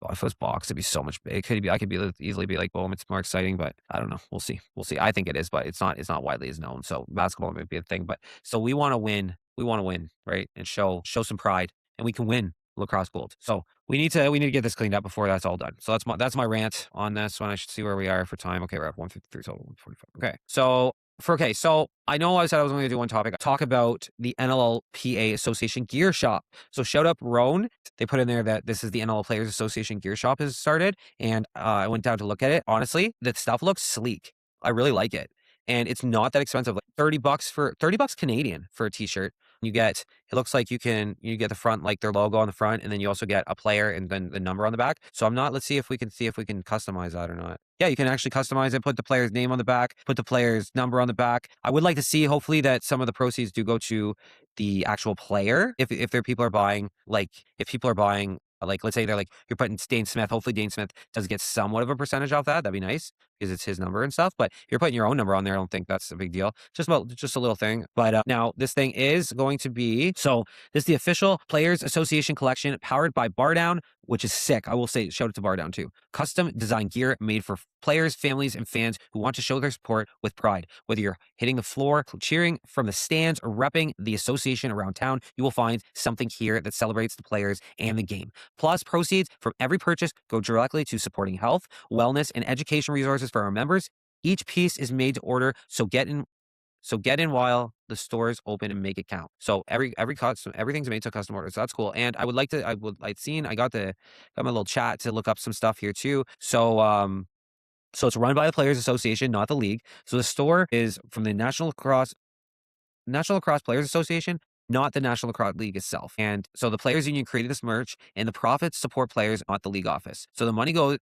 Well, if it was box, it'd be so much big. I could easily be like, boom, it's more exciting, but I don't know. We'll see. We'll see. I think it is, but it's not widely as known. So basketball might be a thing, but so we want to win. We want to win, right? And show some pride, and we can win lacrosse gold. So we need to get this cleaned up before that's all done. So that's my rant on this one. I should see where we are for time. Okay, we're at 153 total, 145. Okay. So I know I said I was only going to do one topic. Talk about the NLLPA Association Gear Shop. So shout out Roan. They put in there that this is the NLL Players Association Gear Shop has started, and I went down to look at it. Honestly, that stuff looks sleek. I really like it, and it's not that expensive. Like $30 Canadian for a t-shirt. It looks like you get the front, like their logo on the front, and then you also get a player and then the number on the back. So let's see if we can customize that or not. Yeah, you can actually customize it, put the player's name on the back, put the player's number on the back. I would like to see, hopefully, that some of the proceeds do go to the actual player. If people are buying, let's say they're like, you're putting Dane Smith, hopefully Dane Smith does get somewhat of a percentage off that. That'd be nice because it's his number and stuff. But if you're putting your own number on there, I don't think that's a big deal. Just a little thing. But now this thing is going to be, so this is the official Players Association collection powered by Bar Down, which is sick. I will say, shout out to Bar Down too. Custom design gear made for players, families, and fans who want to show their support with pride. Whether you're hitting the floor, cheering from the stands, or repping the association around town, you will find something here that celebrates the players and the game. Plus, proceeds from every purchase go directly to supporting health, wellness, and education resources for our members. Each piece is made to order, so get in while the stores open and make it count. So everything's made to custom orders. So that's cool. And I got my little chat to look up some stuff here too. So it's run by the Players Association, not the league. So the store is from the National Lacrosse Players Association, not the National Lacrosse League itself. And so the Players Union created this merch, and the profits support players, not the league office. So the money goes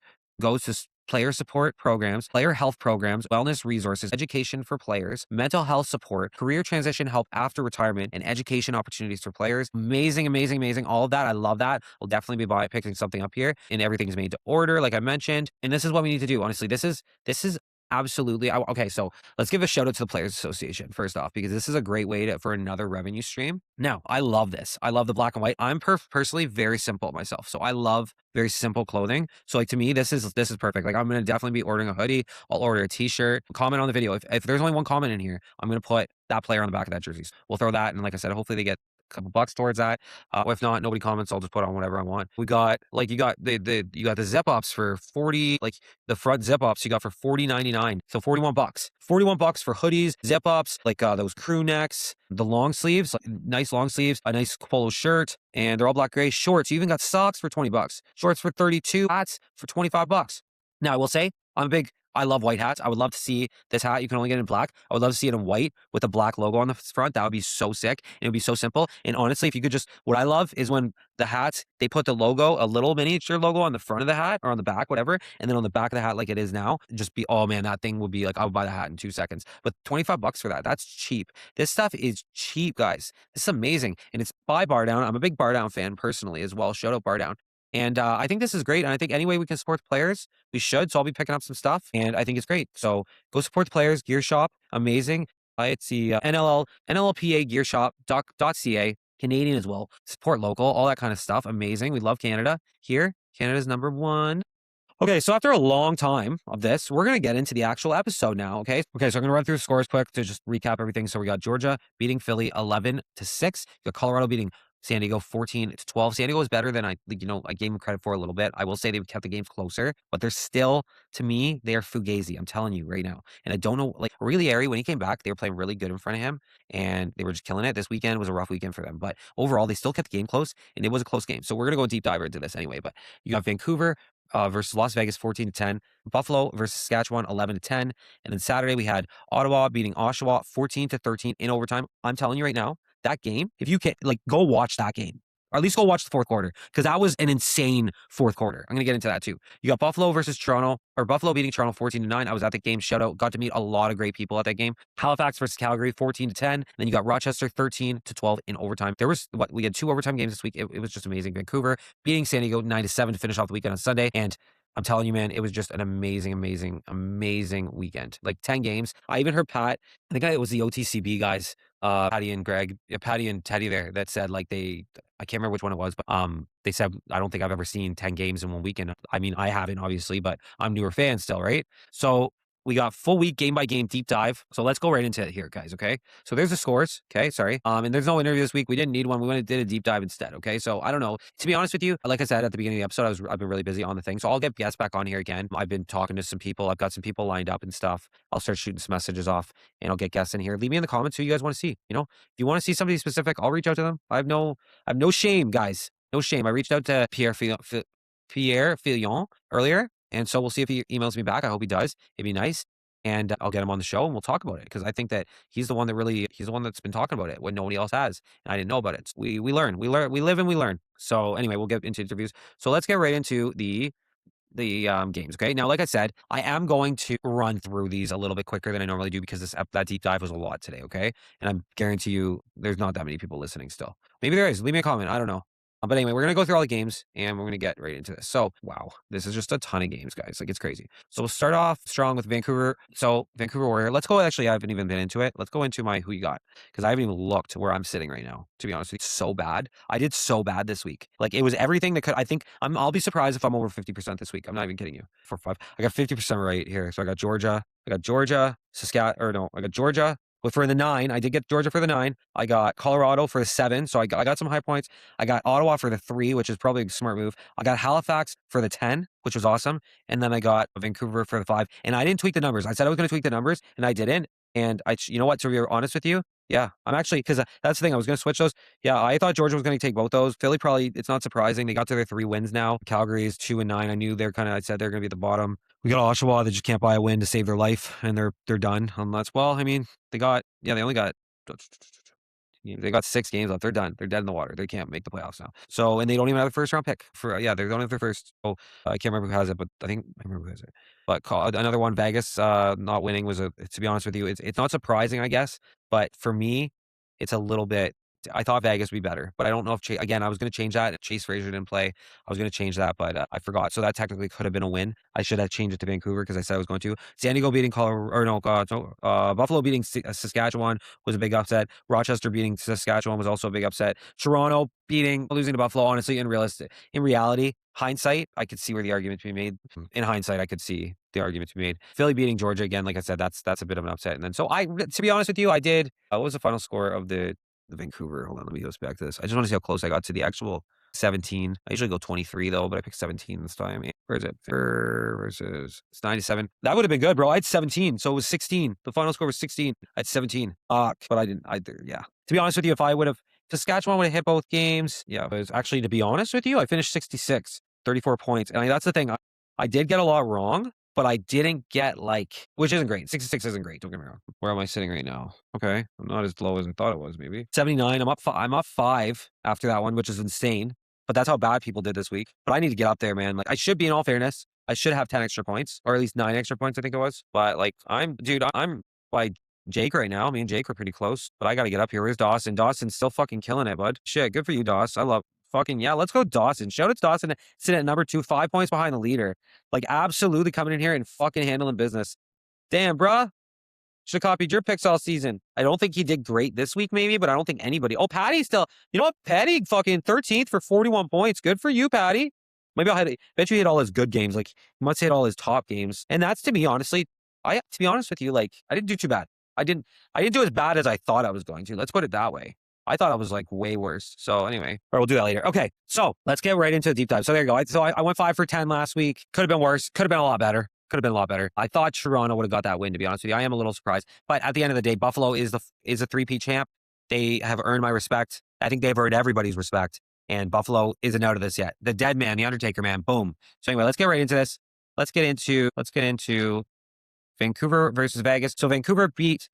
to player support programs, player health programs, wellness resources, education for players, mental health support, career transition help after retirement, and education opportunities for players. Amazing, amazing, amazing. All of that. I love that. We'll definitely be picking something up here, and everything's made to order, like I mentioned. And this is what we need to do. Honestly, this is Absolutely. Okay, so let's give a shout out to the Players Association first off, because this is a great way for another revenue stream. Now, I love this. I love the black and white. I'm personally very simple myself, so I love very simple clothing. So like to me, this is perfect. Like I'm gonna definitely be ordering a hoodie. I'll order a T-shirt. Comment on the video. If there's only one comment in here, I'm gonna put that player on the back of that jersey. We'll throw that, and like I said, hopefully they get couple bucks towards that. If not, nobody comments. I'll just put on whatever I want. We got like you got the zip ups for 40, like the front zip ups you got for $40.99. So 41 bucks. 41 bucks for hoodies, zip ups, like those crew necks, the long sleeves, like, nice long sleeves, a nice polo shirt, and they're all black gray shorts. You even got socks for 20 bucks, shorts for 32, hats for 25 bucks. Now I will say I love white hats. I would love to see this hat. You can only get it in black. I would love to see it in white with a black logo on the front. That would be so sick. And it would be so simple. And honestly, if you could what I love is when the hats, they put the logo, a little miniature logo on the front of the hat or on the back, whatever. And then on the back of the hat, like it is now, just be, oh man, that thing would be like, I would buy the hat in 2 seconds. But 25 bucks for that, that's cheap. This stuff is cheap, guys. This is amazing. And it's by Bar Down. I'm a big Bar Down fan personally as well. Shout out Bar Down. And I think this is great. And I think any way we can support the players, we should. So I'll be picking up some stuff. And I think it's great. So go support the players. Gear Shop, amazing. It's the NLL, NLLPA Gear Shop.ca, Canadian as well. Support local, all that kind of stuff. Amazing. We love Canada here. Canada's #1. Okay, so after a long time of this, we're going to get into the actual episode now, okay? Okay, so I'm going to run through the scores quick to just recap everything. So we got Georgia beating Philly 11-6. We got Colorado beating San Diego 14-12. San Diego was better than I gave them credit for a little bit. I will say they've kept the games closer, but they're still, to me, they are fugazi. I'm telling you right now. And I don't know, like really Airy, when he came back, they were playing really good in front of him and they were just killing it. This weekend was a rough weekend for them, but overall, they still kept the game close and it was a close game. So we're going to go deep dive into this anyway, but you got Vancouver versus Las Vegas 14-10, Buffalo versus Saskatchewan 11-10, and then Saturday we had Ottawa beating Oshawa 14-13 in overtime. I'm telling you right now, that game, if you can, like, go watch that game. Or at least go watch the fourth quarter, because that was an insane fourth quarter. I'm going to get into that too. You got Buffalo versus Toronto, or Buffalo beating Toronto 14-9. I was at the game, shout out, got to meet a lot of great people at that game. Halifax versus Calgary 14-10. Then you got Rochester 13-12 in overtime. There was, we had 2 overtime games this week. It was just amazing. Vancouver beating San Diego 9-7 to finish off the weekend on Sunday. And I'm telling you, man, it was just an amazing, amazing, amazing weekend. Like 10 games. I even heard Pat, I think it was the OTCB guys, Patty and Greg, Patty and Teddy there, that said like I can't remember which one it was, but they said, I don't think I've ever seen 10 games in one weekend. I mean, I haven't obviously, but I'm newer fan still, right? So we got full week game by game deep dive. So let's go right into it here, guys. Okay. So there's the scores. Okay. Sorry. And there's no interview this week. We didn't need one. We went and did a deep dive instead. Okay. So I don't know. To be honest with you, like I said at the beginning of the episode, I've been really busy on the thing. So I'll get guests back on here again. I've been talking to some people. I've got some people lined up and stuff. I'll start shooting some messages off and I'll get guests in here. Leave me in the comments who you guys want to see. You know, if you want to see somebody specific, I'll reach out to them. I have no shame, guys. No shame. I reached out to Pierre Fillon earlier. And so we'll see if he emails me back. I hope he does. It'd be nice. And I'll get him on the show and we'll talk about it. Because I think that he's the one that's been talking about it when nobody else has. And I didn't know about it. So we learn, we live and we learn. So anyway, we'll get into interviews. So let's get right into the games. Okay. Now, like I said, I am going to run through these a little bit quicker than I normally do because that deep dive was a lot today. Okay. And I guarantee you there's not that many people listening still. Maybe there is. Leave me a comment. I don't know. But anyway, we're going to go through all the games and we're going to get right into this. So, wow, this is just a ton of games, guys. Like, it's crazy. So we'll start off strong with Vancouver. So Vancouver Warrior. Let's go. Actually, I haven't even been into it. Let's go into my who you got because I haven't even looked where I'm sitting right now, to be honest with you. It's so bad. I did so bad this week. Like, it was everything that could, I think I'll be surprised if I'm over 50% this week. I'm not even kidding you. 4-5. I got 50% right here. So I got Georgia, I got Georgia. But for the 9, I did get Georgia for the 9. I got Colorado for the 7, so I got some high points. I got Ottawa for the 3, which is probably a smart move. I got Halifax for the 10, which was awesome. And then I got Vancouver for the 5. And I didn't tweak the numbers. I said I was going to tweak the numbers, and I didn't. And you know what, to be honest with you, yeah, I'm actually, because that's the thing, I was going to switch those. Yeah, I thought Georgia was going to take both those. Philly probably, it's not surprising. They got to their 3 wins now. Calgary is 2-9. I knew I said they're going to be at the bottom. We got Oshawa, they just can't buy a win to save their life, and they're done. I mean, they only got, they got 6 games left. They're done. They're dead in the water. They can't make the playoffs now. So, and they don't even have a first round pick they don't have their first. Oh, I can't remember who has it, but I remember who has it. But another one, Vegas, not winning to be honest with you, it's not surprising, I guess. But for me, it's a little bit I thought Vegas would be better, but I don't know if again, I was going to change that. Chase Frazier didn't play. I was going to change that, but I forgot. So that technically could have been a win. I should have changed it to Vancouver because I said I was going to. San Diego beating Colorado, or no, Buffalo beating Saskatchewan was a big upset. Rochester beating Saskatchewan was also a big upset. Toronto losing to Buffalo, honestly, in reality, hindsight, I could see where the argument to be made. In hindsight, I could see the argument to be made. Philly beating Georgia again, like I said, that's a bit of an upset. And then, so to be honest with you, I did. What was the final score of the Vancouver? Hold on, let me go back to this. I just want to see how close I got to the actual 17. I usually go 23 though, but I picked 17 this time. Where is it? Versus it's 97. That would have been good, bro. I had 17, so it was 16. The final score was 16. I had 17. But I didn't. Yeah. To be honest with you, if I would have Saskatchewan would have hit both games. Yeah, it was actually, to be honest with you, I finished 66, 34 points. And that's the thing. I did get a lot wrong, but I didn't get which isn't great. 66 isn't great. Don't get me wrong. Where am I sitting right now? Okay. I'm not as low as I thought it was, maybe. 79. I'm up 5 after that one, which is insane. But that's how bad people did this week. But I need to get up there, man. I should be, in all fairness, I should have 10 extra points, or at least 9 extra points, I think it was. But I'm by Jake right now. Me and Jake are pretty close, but I got to get up here. Where's Dawson? Dawson's still fucking killing it, bud. Shit, good for you, Dawes. I love fucking, yeah, let's go Dawson. Shout out to Dawson, sitting at number 2, 5 points behind the leader. Absolutely coming in here and fucking handling business. Damn, bruh. Should have copied your picks all season. I don't think he did great this week, maybe, but I don't think anybody. Oh, Patty still. You know what? Patty fucking 13th for 41 points. Good for you, Patty. Maybe bet you hit all his good games. He must hit all his top games. And that's, to me, honestly, to be honest with you, I didn't do too bad. I didn't do as bad as I thought I was going to. Let's put it that way. I thought I was way worse. So anyway, or we'll do that later. Okay, so let's get right into a deep dive. So there you go. I went 5 for 10 last week. Could have been worse. Could have been a lot better. I thought Toronto would have got that win, to be honest with you. I am a little surprised. But at the end of the day, Buffalo is a three-peat champ. They have earned my respect. I think they've earned everybody's respect. And Buffalo isn't out of this yet. The dead man, the Undertaker man, boom. So anyway, let's get right into this. Let's get into Vancouver versus Vegas. So Vancouver beat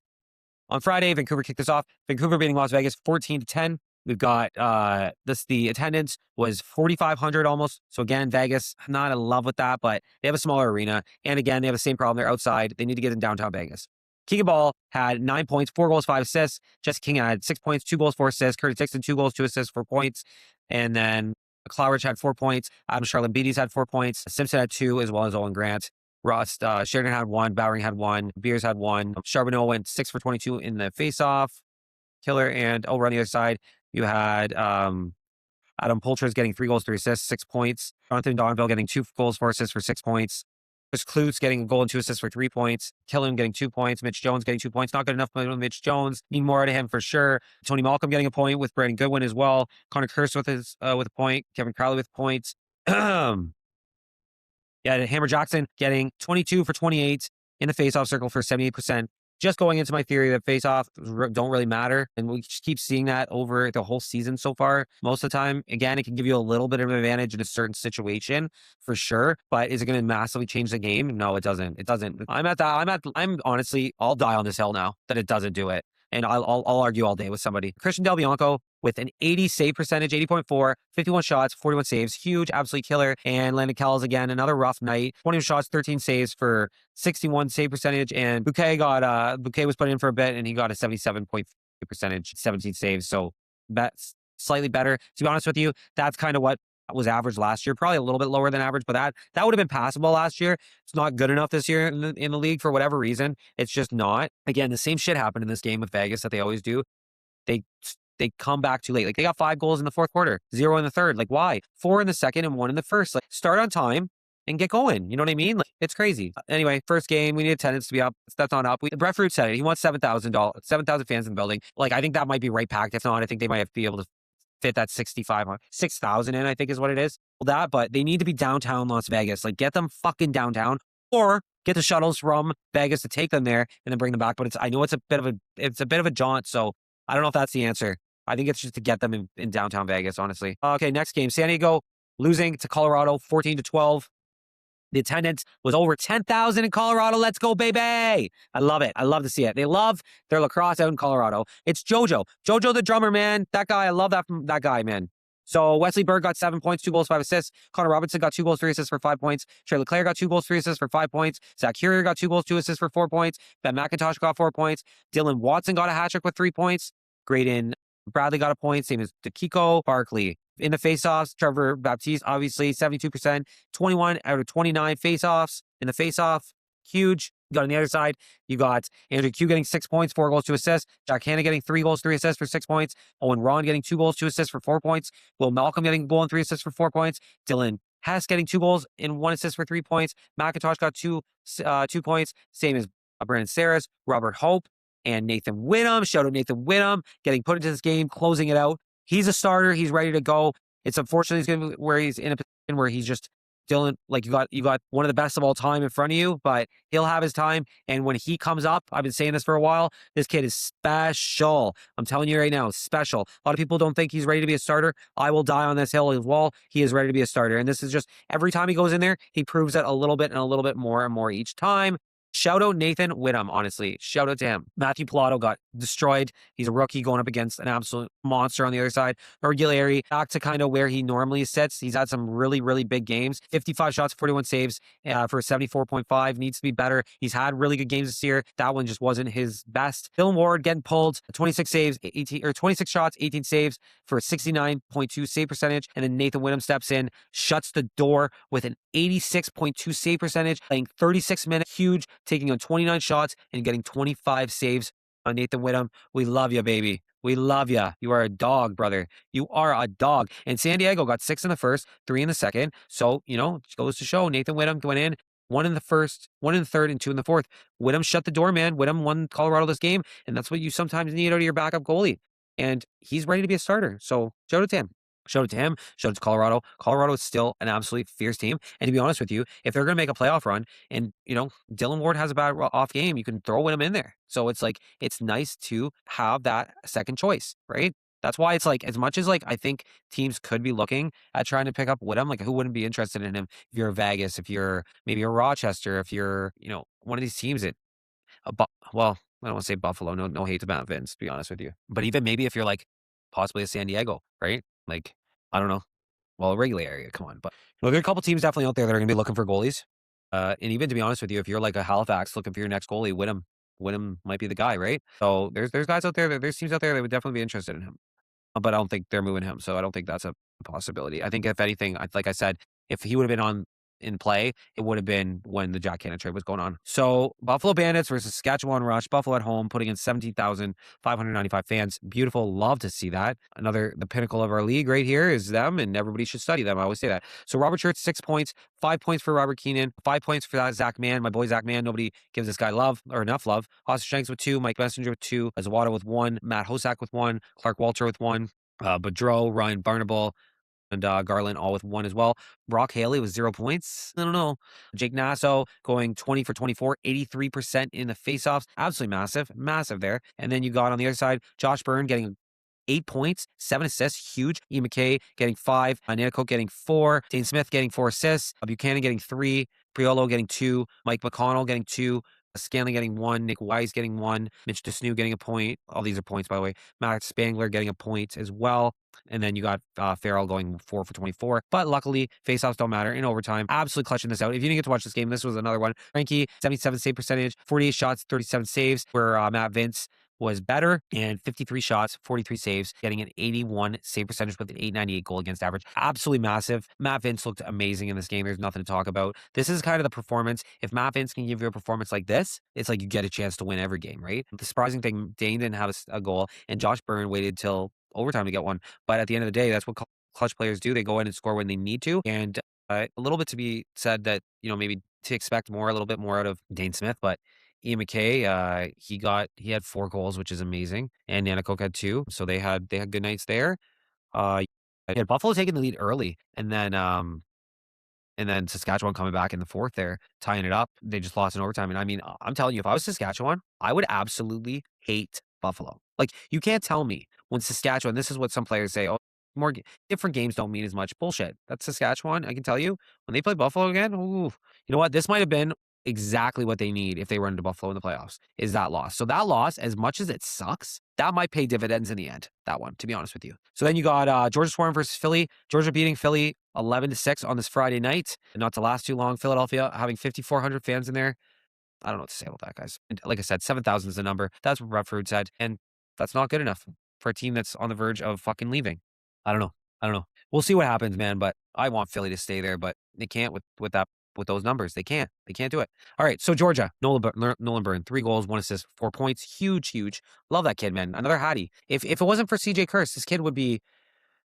on Friday. Vancouver kicked this off. Vancouver beating Las Vegas 14-10. We've got the attendance was 4,500 almost. So again, Vegas, I'm not in love with that, but they have a smaller arena. And again, they have the same problem. They're outside. They need to get in downtown Vegas. Keegan Ball had 9 points, 4 goals, 5 assists. Jesse King had 6 points, 2 goals, 4 assists. Curtis Dixon, 2 goals, 2 assists, 4 points. And then Clowridge had 4 points. Adam Charlambides had 4 points. Simpson had 2, as well as Owen Grant. Ross Sheridan had 1. Bowering had 1. Beers had 1. Charbonneau went 6 for 22 in the faceoff. Killer. And over on the other side, you had Adam Poulters getting 3 goals, 3 assists, 6 points. Jonathan Donville getting 2 goals, 4 assists for 6 points. Chris Klutz getting a goal and 2 assists for 3 points. Killam getting 2 points. Mitch Jones getting 2 points. Not good enough for Mitch Jones. Need more out of him for sure. Tony Malcolm getting a point with Brandon Goodwin as well. Connor Kurse with a point. Kevin Crowley with points. Yeah, Hammer Jackson getting 22 for 28 in the faceoff circle for 78%. Just going into my theory that faceoffs don't really matter. And we just keep seeing that over the whole season so far. Most of the time, again, it can give you a little bit of an advantage in a certain situation for sure. But is it going to massively change the game? No, it doesn't. It doesn't. I'm honestly, I'll die on this hill now that it doesn't do it. And I'll argue all day with somebody. Christian Del Bianco with an 80 save percentage, 80.4, 51 shots, 41 saves. Huge, absolutely killer. And Landon Kells, again, another rough night. 21 shots, 13 saves for 61 save percentage. And Bouquet was put in for a bit, and he got a 77.3 percentage, 17 saves. So that's slightly better. To be honest with you, that's kind of what was average last year. Probably a little bit lower than average, but that would have been passable last year. It's not good enough this year in the league for whatever reason. It's just not. Again, the same shit happened in this game with Vegas that they always do. They come back too late. They got 5 goals in the fourth quarter, 0 in the third. Why? 4 in the second and 1 in the first. Start on time and get going. You know what I mean? It's crazy. Anyway, first game, we need attendance to be up. That's on up. Brett Fruit said it. He wants 7,000 fans in the building. I think that might be right packed. If not, I think they might have to be able to fit that 6,000 in, I think is what it is. Well, but they need to be downtown Las Vegas. Get them fucking downtown, or get the shuttles from Vegas to take them there and then bring them back. But I know it's a bit of a jaunt. So I don't know if that's the answer. I think it's just to get them in downtown Vegas, honestly. Okay, next game, San Diego losing to Colorado 14-12. The attendance was over 10,000 in Colorado. Let's go, baby. I love it. I love to see it. They love their lacrosse out in Colorado. It's Jojo the drummer, man. That guy, I love that guy, man. So Wesley Berg got 7 points, 2 goals, 5 assists. Connor Robinson got 2 goals, 3 assists for 5 points. Trey Leclerc got 2 goals, 3 assists for 5 points. Zach Currier got 2 goals, 2 assists for 4 points. Ben McIntosh got 4 points. Dylan Watson got a hat trick with 3 points. Graydon Bradley got a point, same as Dakiko. Barkley. In the faceoffs, Trevor Baptiste, obviously 72%, 21 out of 29 faceoffs. In the faceoff, huge. You got on the other side, you got Andrew Q getting 6 points, 4 goals, 2 assists. Jack Hanna getting 3 goals, 3 assists for 6 points. Owen Ron getting 2 goals, 2 assists for 4 points. Will Malcolm getting a goal and 3 assists for 4 points. Dylan Hess getting 2 goals and 1 assist for 3 points. McIntosh got 2 points, same as Brandon Saras, Robert Hope, and Nathan Whittam. Shout out Nathan Whittam getting put into this game, closing it out. He's a starter. He's ready to go. It's unfortunately he's going to where he's in a position where he's just Dylan, like you got one of the best of all time in front of you, but he'll have his time. And when he comes up, I've been saying this for a while, this kid is special. I'm telling you right now, special. A lot of people don't think he's ready to be a starter. I will die on this hill as well. He is ready to be a starter. And this is just every time he goes in there, he proves it a little bit and a little bit more and more each time. Shout out Nathan Whittam, honestly. Shout out to him. Matthew Pilato got destroyed. He's a rookie going up against an absolute monster on the other side. Regularity, back to kind of where he normally sits. He's had some really, really big games. 55 shots, 41 saves for a 74.5. Needs to be better. He's had really good games this year. That one just wasn't his best. Dylan Ward getting pulled. 26 saves, 26 shots, 18 saves for a 69.2 save percentage. And then Nathan Whittam steps in, shuts the door with an 86.2 save percentage, playing 36 minutes. Huge, taking on 29 shots and getting 25 saves on Nathan Whittam. We love you, baby. We love you. You are a dog, brother. You are a dog. And San Diego got 6 in the first, 3 in the second. So, it goes to show Nathan Whittam went in, 1 in the first, 1 in the third, and 2 in the fourth. Whittam shut the door, man. Whittam won Colorado this game, and that's what you sometimes need out of your backup goalie. And he's ready to be a starter. So, shout out to him. Shout out to him. Shout out to Colorado. Colorado is still an absolutely fierce team. And to be honest with you, if they're going to make a playoff run and, Dylan Ward has a bad off game, you can throw him in there. So it's like, it's nice to have that second choice, right? That's why it's like, as much as like, I think teams could be looking at trying to pick up Whittam, like who wouldn't be interested in him? If you're a Vegas, if you're maybe a Rochester, if you're, one of these teams that, well, I don't want to say Buffalo, no hate to Matt Vince, to be honest with you. But even maybe if you're like possibly a San Diego, right? Like, I don't know. Well, a regular area, come on. But there are a couple teams definitely out there that are going to be looking for goalies. And even to be honest with you, if you're like a Halifax looking for your next goalie, Whittam might be the guy, right? So there's guys out there, there's teams out there that would definitely be interested in him. But I don't think they're moving him, so I don't think that's a possibility. I think if anything, like I said, if he would have been in play, it would have been when the Jack Hanna trade was going on. So Buffalo Bandits versus Saskatchewan Rush, Buffalo at home, putting in 17,595 fans. Beautiful. Love to see that. The pinnacle of our league right here is them, and everybody should study them. I always say that. So Robert Schurtz, 6 points, 5 points for Robert Keenan, 5 points for that Zach Mann, my boy Zach Mann. Nobody gives this guy love or enough love. Austin Shanks with 2, Mike Messenger with 2, Azawada with 1, Matt Hosak with 1, Clark Walter with 1, Boudreau, Ryan Barnable, and Garland all with 1 as well. Brock Haley with 0 points. I don't know. Jake Nasso going 20 for 24, 83% in the faceoffs. Absolutely massive. Massive there. And then you got on the other side, Josh Byrne getting 8 points, 7 assists, huge. Ian McKay getting 5, Nanticoke getting 4, Dane Smith getting 4 assists, Buchanan getting 3, Priolo getting 2, Mike McConnell getting 2, Scanlon getting 1, Nick Wise getting 1, Mitch DeSnew getting a point. All these are points, by the way. Matt Spangler getting a point as well. And then you got Farrell going 4 for 24. But luckily, faceoffs don't matter in overtime. Absolutely clutching this out. If you didn't get to watch this game, this was another one. Frankie, 77 save percentage, 48 shots, 37 saves, where Matt Vince was better, and 53 shots, 43 saves, getting an 81 save percentage with an 898 goal against average. Absolutely massive. Matt Vince looked amazing in this game. There's nothing to talk about. This is kind of the performance. If Matt Vince can give you a performance like this, it's like you get a chance to win every game, right? The surprising thing, Dane didn't have a goal, and Josh Byrne waited till overtime to get one. But at the end of the day, that's what clutch players do. They go in and score when they need to. And a little bit to be said that, maybe to expect a little bit more out of Dane Smith, but Ian McKay, he had 4 goals, which is amazing, and Nanticoke had 2, so they had good nights there. Yeah, Buffalo taking the lead early, and then Saskatchewan coming back in the fourth there, tying it up. They just lost in overtime, and I mean, I'm telling you, if I was Saskatchewan, I would absolutely hate Buffalo. Like, you can't tell me when Saskatchewan. This is what some players say. Oh, different games don't mean as much. Bullshit. That's Saskatchewan. I can tell you when they play Buffalo again. Ooh, you know what? This might have been exactly what they need if they run into Buffalo in the playoffs, is that loss. So that loss, as much as it sucks, that might pay dividends in the end, that one, to be honest with you. So then you got Georgia Swarm versus Philly. Georgia beating Philly 11-6 on this Friday night. Not to last too long. Philadelphia having 5,400 fans in there. I don't know what to say about that, guys. And like I said, 7,000 is the number. That's what Redford said, and that's not good enough. for a team that's on the verge of fucking leaving. I don't know. I don't know. We'll see what happens, man. But I want Philly to stay there, but they can't with those numbers. They can't. They can't do it. All right. So Georgia, Nolan Burn, 3 goals, 1 assist, 4 points. Huge, huge. Love that kid, man. Another Hattie. If it wasn't for CJ Kurtz, this kid would be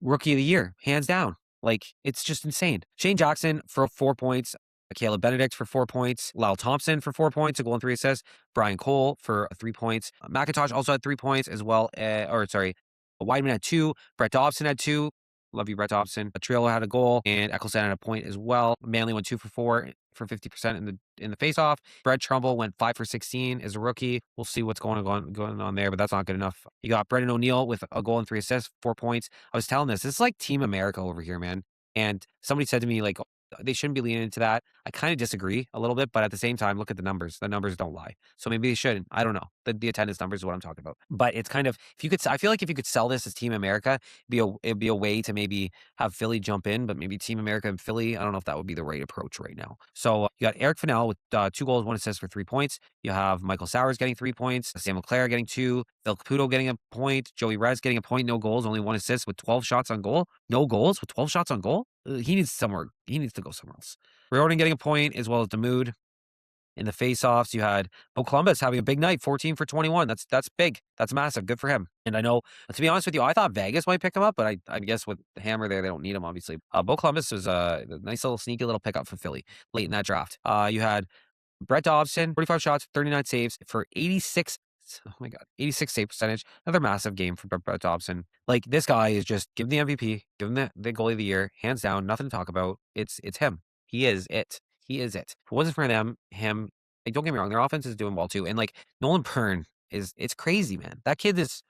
Rookie of the Year, hands down. Like, it's just insane. Shane Jackson for 4 points. Caleb Benedict for 4 points. Lyle Thompson for 4 points, a goal and 3 assists. Brian Cole for 3 points. McIntosh also had 3 points as well. Weidman had 2. Brett Dobson had 2. Love you, Brett Dobson. Triolo had a goal, and Eccleston had a point as well. Manley went 2 for 4 for 50% in the faceoff. Brett Trumbull went 5 for 16 as a rookie. We'll see what's going on there, but that's not good enough. You got Brendan O'Neill with a goal and 3 assists, 4 points. I was telling this is like Team America over here, man. And somebody said to me, like, they shouldn't be leaning into that. I kind of disagree a little bit, but at the same time, look at the numbers. The numbers don't lie. So maybe they shouldn't. I don't know. The attendance numbers is what I'm talking about. But it's kind of, I feel like if you could sell this as Team America, it'd be a way to maybe have Philly jump in, but maybe Team America and Philly, I don't know if that would be the right approach right now. So you got Eric Fennell with 2 goals, 1 assist for 3 points. You have Michael Sowers getting 3 points, Sam LeClaire getting 2, Phil Caputo getting a point, Joey Rez getting a point, no goals, only 1 assist with 12 shots on goal. No goals with 12 shots on goal? He needs to go somewhere else. Riordan getting a point as well as Damoud. In the faceoffs, you had Columbus having a big night, 14 for 21. That's big. That's massive. Good for him. And I know, to be honest with you, I thought Vegas might pick him up, but I guess with the Hammer there, they don't need him, obviously. Columbus was a nice little sneaky little pickup for Philly late in that draft. You had Brett Dobson, 45 shots, 39 saves for 86. Oh my God, 86 save percentage. Another massive game for Brett Dobson. Like, this guy is just, give him the MVP, give him the goalie of the year, hands down, nothing to talk about. It's him. He is it. He is it. If it wasn't for him, like, don't get me wrong, their offense is doing well too. And like, Nolan Pern it's crazy, man. That kid's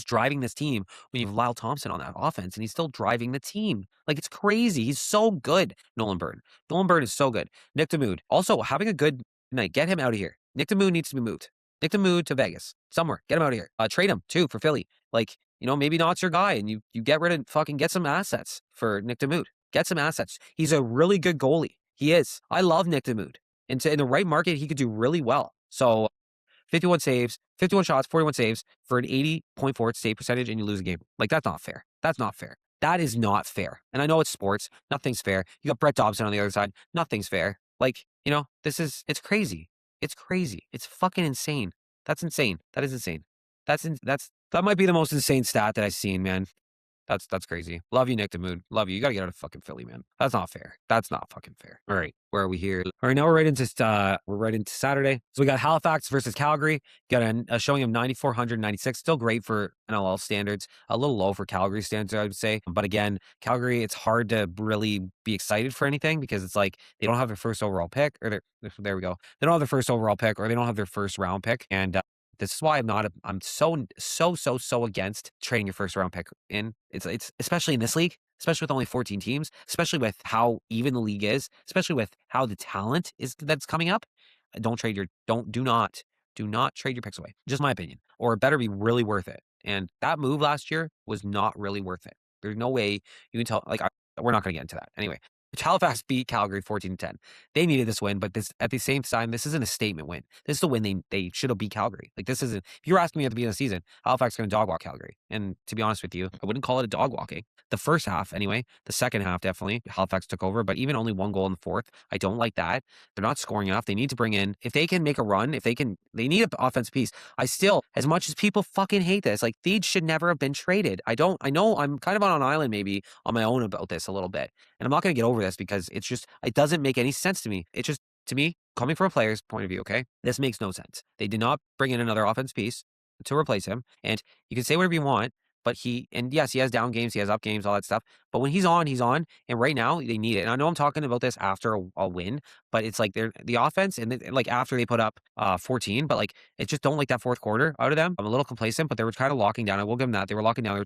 driving this team when you have Lyle Thompson on that offense, and he's still driving the team. Like, it's crazy. He's so good, Nolan Byrne. Nolan Byrne is so good. Nick Damoud, also having a good night. Get him out of here. Nick Damoud needs to be moved. Nick Damoud to Vegas. Somewhere. Get him out of here. Trade him, too, for Philly. Like, maybe Nott's your guy, and you get some assets for Nick Damoud. Get some assets. He's a really good goalie. He is. I love Nick Damoud. And in the right market, he could do really well. So 51 saves, 51 shots, 41 saves for an 80.4 save percentage, and you lose a game. Like, that's not fair. That's not fair. That is not fair. And I know it's sports. Nothing's fair. You got Brett Dobson on the other side. Nothing's fair. Like, it's crazy. It's crazy. It's fucking insane. That's insane. That is insane. That might be the most insane stat that I've seen, man. That's crazy. Love you, Nick Damoud. Love you. You got to get out of fucking Philly, man. That's not fair. That's not fucking fair. All right. Where are we here? All right. Now we're right into Saturday. So we got Halifax versus Calgary. Got a showing of 9,496. Still great for NLL standards. A little low for Calgary standards, I would say. But again, Calgary, it's hard to really be excited for anything because it's like they don't have their first overall pick, or there we go. They don't have their first overall pick, or they don't have their first round pick. And this is why I'm so against trading your first round pick in. It's especially in this league, especially with only 14 teams, especially with how even the league is, especially with how the talent is that's coming up. Do not trade your picks away. Just my opinion. Or it better be really worth it. And that move last year was not really worth it. There's no way you can tell, we're not going to get into that. Anyway, Halifax beat Calgary 14-10. They needed this win, but at the same time, this isn't a statement win. This is the win they should have beat Calgary. Like, this isn't, if you were asking me at the beginning of the season, Halifax is going to dog walk Calgary. And to be honest with you, I wouldn't call it a dog walking. The first half, anyway. The second half, definitely, Halifax took over, but even only 1 goal in the fourth. I don't like that. They're not scoring enough. They need to bring in, if they can make a run, they need an offensive piece. I still, as much as people fucking hate this, like, Theed should never have been traded. I know I'm kind of on an island maybe on my own about this a little bit. And I'm not going to get over this because it doesn't make any sense to me. It's just, to me, coming from a player's point of view, okay, this makes no sense. They did not bring in another offense piece to replace him. And you can say whatever you want, but yes, he has down games, he has up games, all that stuff. But when he's on, he's on. And right now, they need it. And I know I'm talking about this after a win, but it's like the offense, and like after they put up 14, but like, it just don't like that fourth quarter out of them. I'm a little complacent, but they were kind of locking down. I will give them that. They were locking down. They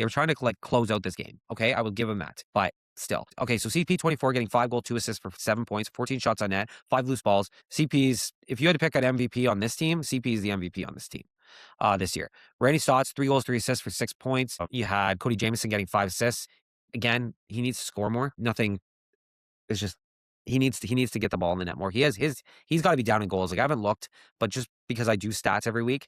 were trying to like close out this game. Okay, I will give them that. But still. Okay, so CP24 getting 5 goals, 2 assists for 7 points, 14 shots on net, 5 loose balls. CP's, if you had to pick an MVP on this team, CP is the MVP on this team this year. Randy Stotts, 3 goals, 3 assists for 6 points. You had Cody Jamieson getting 5 assists. Again, he needs to score more. Nothing. It's just he needs to get the ball in the net more. He's got to be down in goals. Like, I haven't looked, but just because I do stats every week,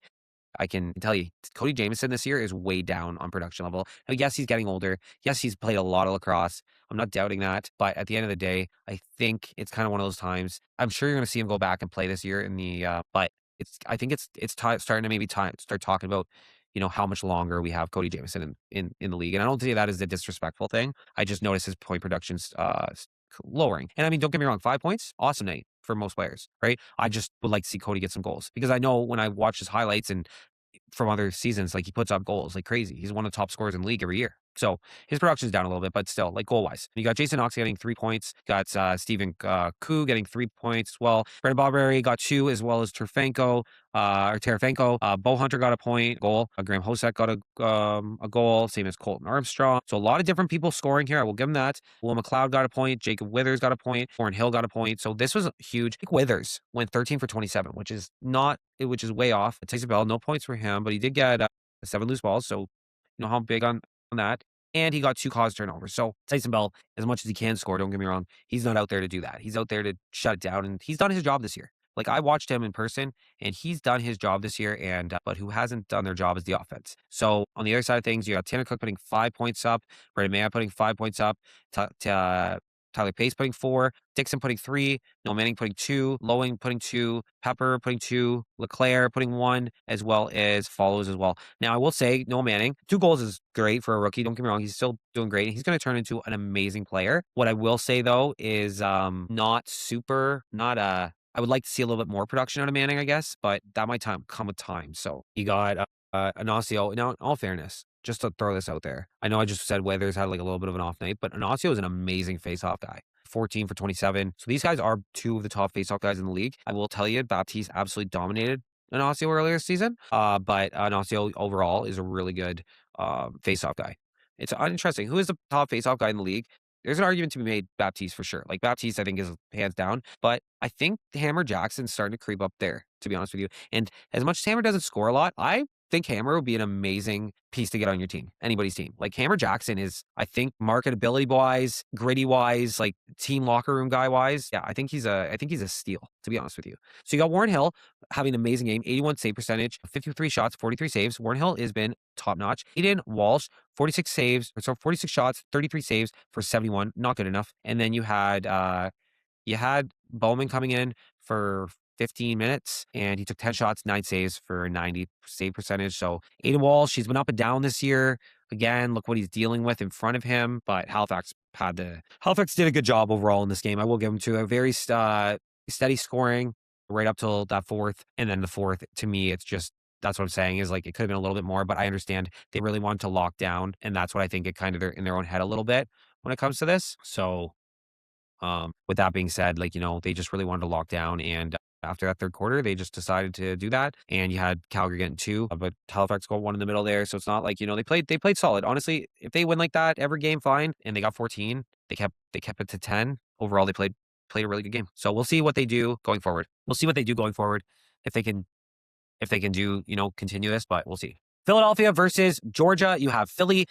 I can tell you, Cody Jamieson this year is way down on production level. Now, yes, he's getting older. Yes, he's played a lot of lacrosse. I'm not doubting that. But at the end of the day, I think it's kind of one of those times. I'm sure you're going to see him go back and play this year in the, but I think it's starting to maybe start talking about, how much longer we have Cody Jamieson in the league. And I don't see that as a disrespectful thing. I just noticed his point production's lowering. And I mean, don't get me wrong, 5 points, awesome night for most players, right? I just would like to see Cody get some goals because I know when I watch his highlights and from other seasons, like he puts up goals like crazy. He's one of the top scorers in the league every year. So his production's down a little bit, but still, like goal wise. You got Jason Knox getting 3 points. Got Stephen Koo getting 3 points as well. Brendan Barberry got 2 as well as Terefenko. Bo Hunter got a point goal. Graham Hosek got a goal, same as Colton Armstrong. So a lot of different people scoring here. I will give him that. Will McLeod got a point. Jacob Withers got a point. Warren Hill got a point. So this was huge. Jake Withers went 13 for 27, which is way off. Tyson Bell, no points for him, but he did get 7 loose balls. So you know how big on that. And he got 2 caused turnovers. So Tyson Bell, as much as he can score, don't get me wrong, he's not out there to do that. He's out there to shut it down, and he's done his job this year. Like I watched him in person, and he's done his job this year. And but who hasn't done their job is the offense. So on the other side of things, you got Tanner Cook putting 5 points up, Brandon Maya putting 5 points up, Tyler Pace putting 4, Dixon putting 3, Noel Manning putting 2, Lowing putting 2, Pepper putting 2, Leclaire putting 1, as well as follows as well. Now, I will say, Noel Manning, 2 goals is great for a rookie. Don't get me wrong. He's still doing great. He's going to turn into an amazing player. What I will say, though, is I would like to see a little bit more production out of Manning, I guess, but that might come with time. So you got Ignacio. Now, in all fairness, just to throw this out there, I know I just said Weathers had like a little bit of an off night, but Ignacio is an amazing face-off guy. 14 for 27. So these guys are 2 of the top face-off guys in the league. I will tell you, Baptiste absolutely dominated Ignacio earlier this season, but Ignacio overall is a really good face-off guy. It's uninteresting. Who is the top face-off guy in the league? There's an argument to be made, Baptiste for sure. Like Baptiste, I think is hands down, but I think Hammer Jackson's starting to creep up there, to be honest with you. And as much as Hammer doesn't score a lot, I think Hammer would be an amazing piece to get on your team, anybody's team. Like Hammer Jackson is, I think, marketability wise, gritty wise, like team locker room guy wise. Yeah, I think he's a steal, to be honest with you. So you got Warren Hill having an amazing game, 81 save percentage, 53 shots, 43 saves. Warren Hill has been top notch. Aiden Walsh, 46 shots, 33 saves for 71, not good enough. And then you had Bowman coming in for 15 minutes, and he took 10 shots, 9 saves for 90 save percentage. So Aiden Walsh, he's been up and down this year. Again, look what he's dealing with in front of him. But Halifax did a good job overall in this game. I will give him to a very steady scoring right up till that fourth. And then the fourth, to me, it's just, that's what I'm saying is like, it could have been a little bit more, but I understand they really wanted to lock down. And that's what I think it kind of, they're in their own head a little bit when it comes to this. So with that being said, like, they just really wanted to lock down. And after that third quarter, they just decided to do that. And you had Calgary getting 2, but Halifax got 1 in the middle there. So it's not like, they played solid. Honestly, if they win like that every game, fine. And they got 14, they kept it to 10. Overall, they played a really good game. So we'll see what they do going forward. If they can do, continue this, but we'll see. Philadelphia versus Georgia. You have Philly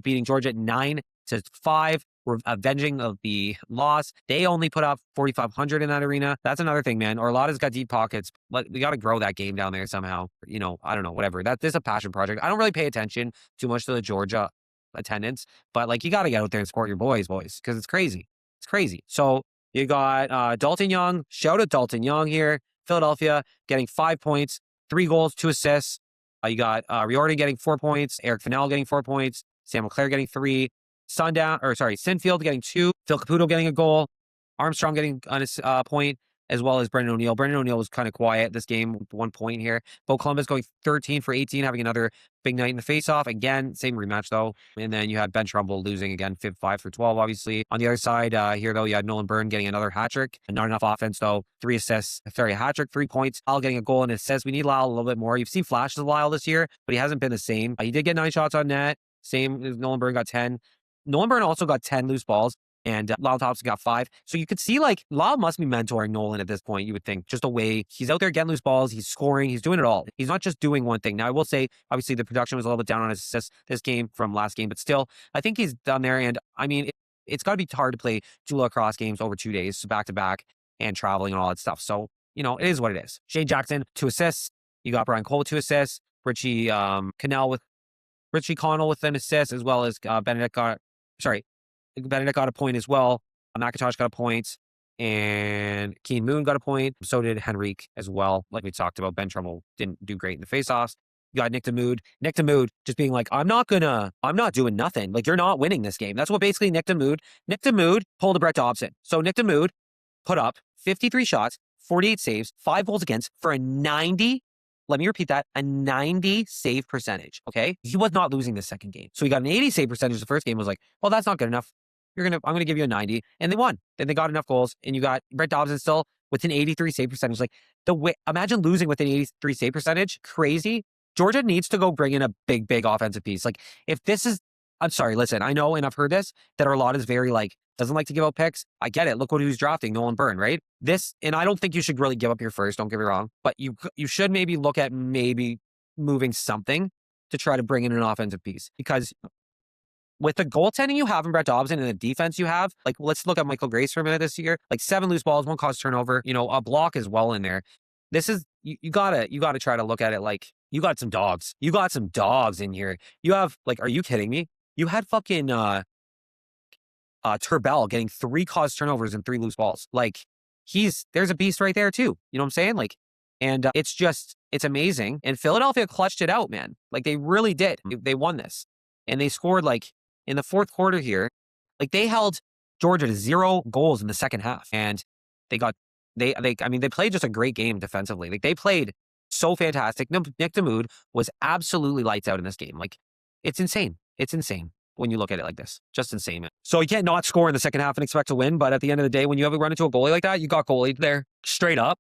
beating Georgia 9-5. We're avenging of the loss. They only put up 4,500 in that arena. That's another thing, man. Orlada's got deep pockets. But we got to grow that game down there somehow. I don't know, whatever. This is a passion project. I don't really pay attention too much to the Georgia attendance, but like you got to get out there and support your boys, because it's crazy. It's crazy. So you got Dalton Young. Shout out Dalton Young here. Philadelphia getting 5 points, 3 goals, 2 assists. You got Riordan getting 4 points, Eric Fennell getting 4 points, Sam LeClaire getting 3, Sinfield getting 2, Phil Caputo getting a goal, Armstrong getting a point, as well as Brendan O'Neill. Brendan O'Neill was kind of quiet this game, 1 point here. Bo Columbus going 13 for 18, having another big night in the faceoff. Again, same rematch though. And then you had Ben Trumbull losing again, 5 for 12, obviously. On the other side here though, you had Nolan Byrne getting another hat trick. Not enough offense though. 3 assists, a hat trick, 3 points. Lyle getting a goal and assist. We need Lyle a little bit more. You've seen flashes of Lyle this year, but he hasn't been the same. He did get 9 shots on net. Same as Nolan Byrne got 10. Nolan Byrne also got 10 loose balls. And Lyle Thompson got 5. So you could see like Lyle must be mentoring Nolan at this point, you would think. Just a way he's out there getting loose balls, he's scoring, he's doing it all. He's not just doing one thing. Now I will say, obviously the production was a little bit down on his assists this game from last game, but still, I think he's done there. And I mean, it's got to be hard to play 2 lacrosse games over 2 days, so back to back and traveling and all that stuff. So, it is what it is. Shane Jackson, 2 assists. You got Brian Cole, 2 assists. Richie Richie Connell with an assist, as well as Benedict got a point as well. McIntosh got a point, and Keen Moon got a point. So did Henrique as well. Like we talked about, Ben Trumbull didn't do great in the faceoffs. You got Nick DeMood. Nick DeMood just being like, I'm not doing nothing. Like, you're not winning this game. That's what basically Nick DeMood pulled a Brett Dobson. So Nick DeMood put up 53 shots, 48 saves, 5 goals against for a 90. Let me repeat that, a 90 save percentage, okay? He was not losing the second game. So he got an 80 save percentage the first game. Was like, well, that's not good enough. I'm going to give you a 90. And they won. Then they got enough goals. And you got Brett Dobson still with an 83 save percentage. Like, imagine losing with an 83 save percentage. Crazy. Georgia needs to go bring in a big, big offensive piece. Like, if this is, I'm sorry, listen, I know, and I've heard this, that our lot is very like, doesn't like to give out picks. I get it. Look who's drafting, Nolan Byrne, right? And I don't think you should really give up your first, don't get me wrong, but you should maybe look at maybe moving something to try to bring in an offensive piece. Because with the goaltending you have in Brett Dobson and the defense you have, like, let's look at Michael Grace for a minute this year. Like, 7 loose balls, 1 cause turnover, a block as well in there. This is, you gotta try to look at it like, you got some dogs. You got some dogs in here. You have, like, are you kidding me? You had fucking Turbell getting 3 caused turnovers and 3 loose balls. Like, there's a beast right there too. You know what I'm saying? Like, and it's amazing. And Philadelphia clutched it out, man. Like, they really did. They won this. And they scored, like, in the fourth quarter here, like, they held Georgia to 0 goals in the second half. And they played just a great game defensively. Like, they played so fantastic. Nick DeMood was absolutely lights out in this game. Like, it's insane. It's insane when you look at it like this. Just insane, man. So you can't not score in the second half and expect to win, but at the end of the day, when you have run into a goalie like that, you got goalied there. Straight up.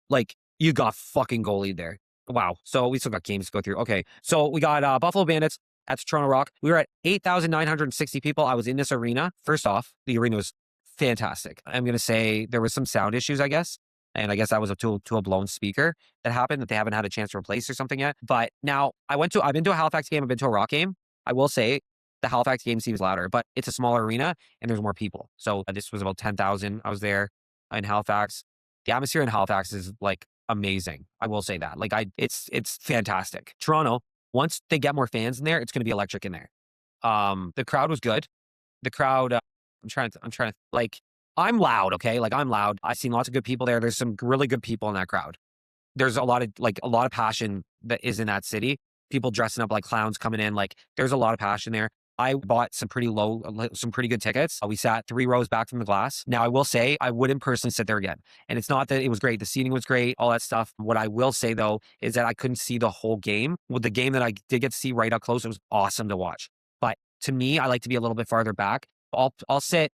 Like, you got fucking goalied there. Wow. So we still got games to go through. Okay. So we got Buffalo Bandits at Toronto Rock. We were at 8,960 people. I was in this arena. First off, the arena was fantastic. I'm going to say there was some sound issues, I guess. And I guess that was to a blown speaker that happened that they haven't had a chance to replace or something yet. But now I've been to a Halifax game. I've been to a Rock game. I will say the Halifax game seems louder, but it's a smaller arena and there's more people. So this was about 10,000. I was there in Halifax. The atmosphere in Halifax is, like, amazing. I will say that. Like, it's fantastic. Toronto, once they get more fans in there, it's going to be electric in there. The crowd was good. The crowd, I'm trying to, like, I'm loud, okay? Like, I'm loud. I've seen lots of good people there. There's some really good people in that crowd. There's a lot of passion that is in that city. People dressing up like clowns coming in. Like, there's a lot of passion there. I bought some pretty good tickets. We sat 3 rows back from the glass. Now, I will say I wouldn't personally sit there again. And it's not that it was great. The seating was great, all that stuff. What I will say, though, is that I couldn't see the whole game. With the game that I did get to see right up close, it was awesome to watch. But to me, I like to be a little bit farther back. I'll sit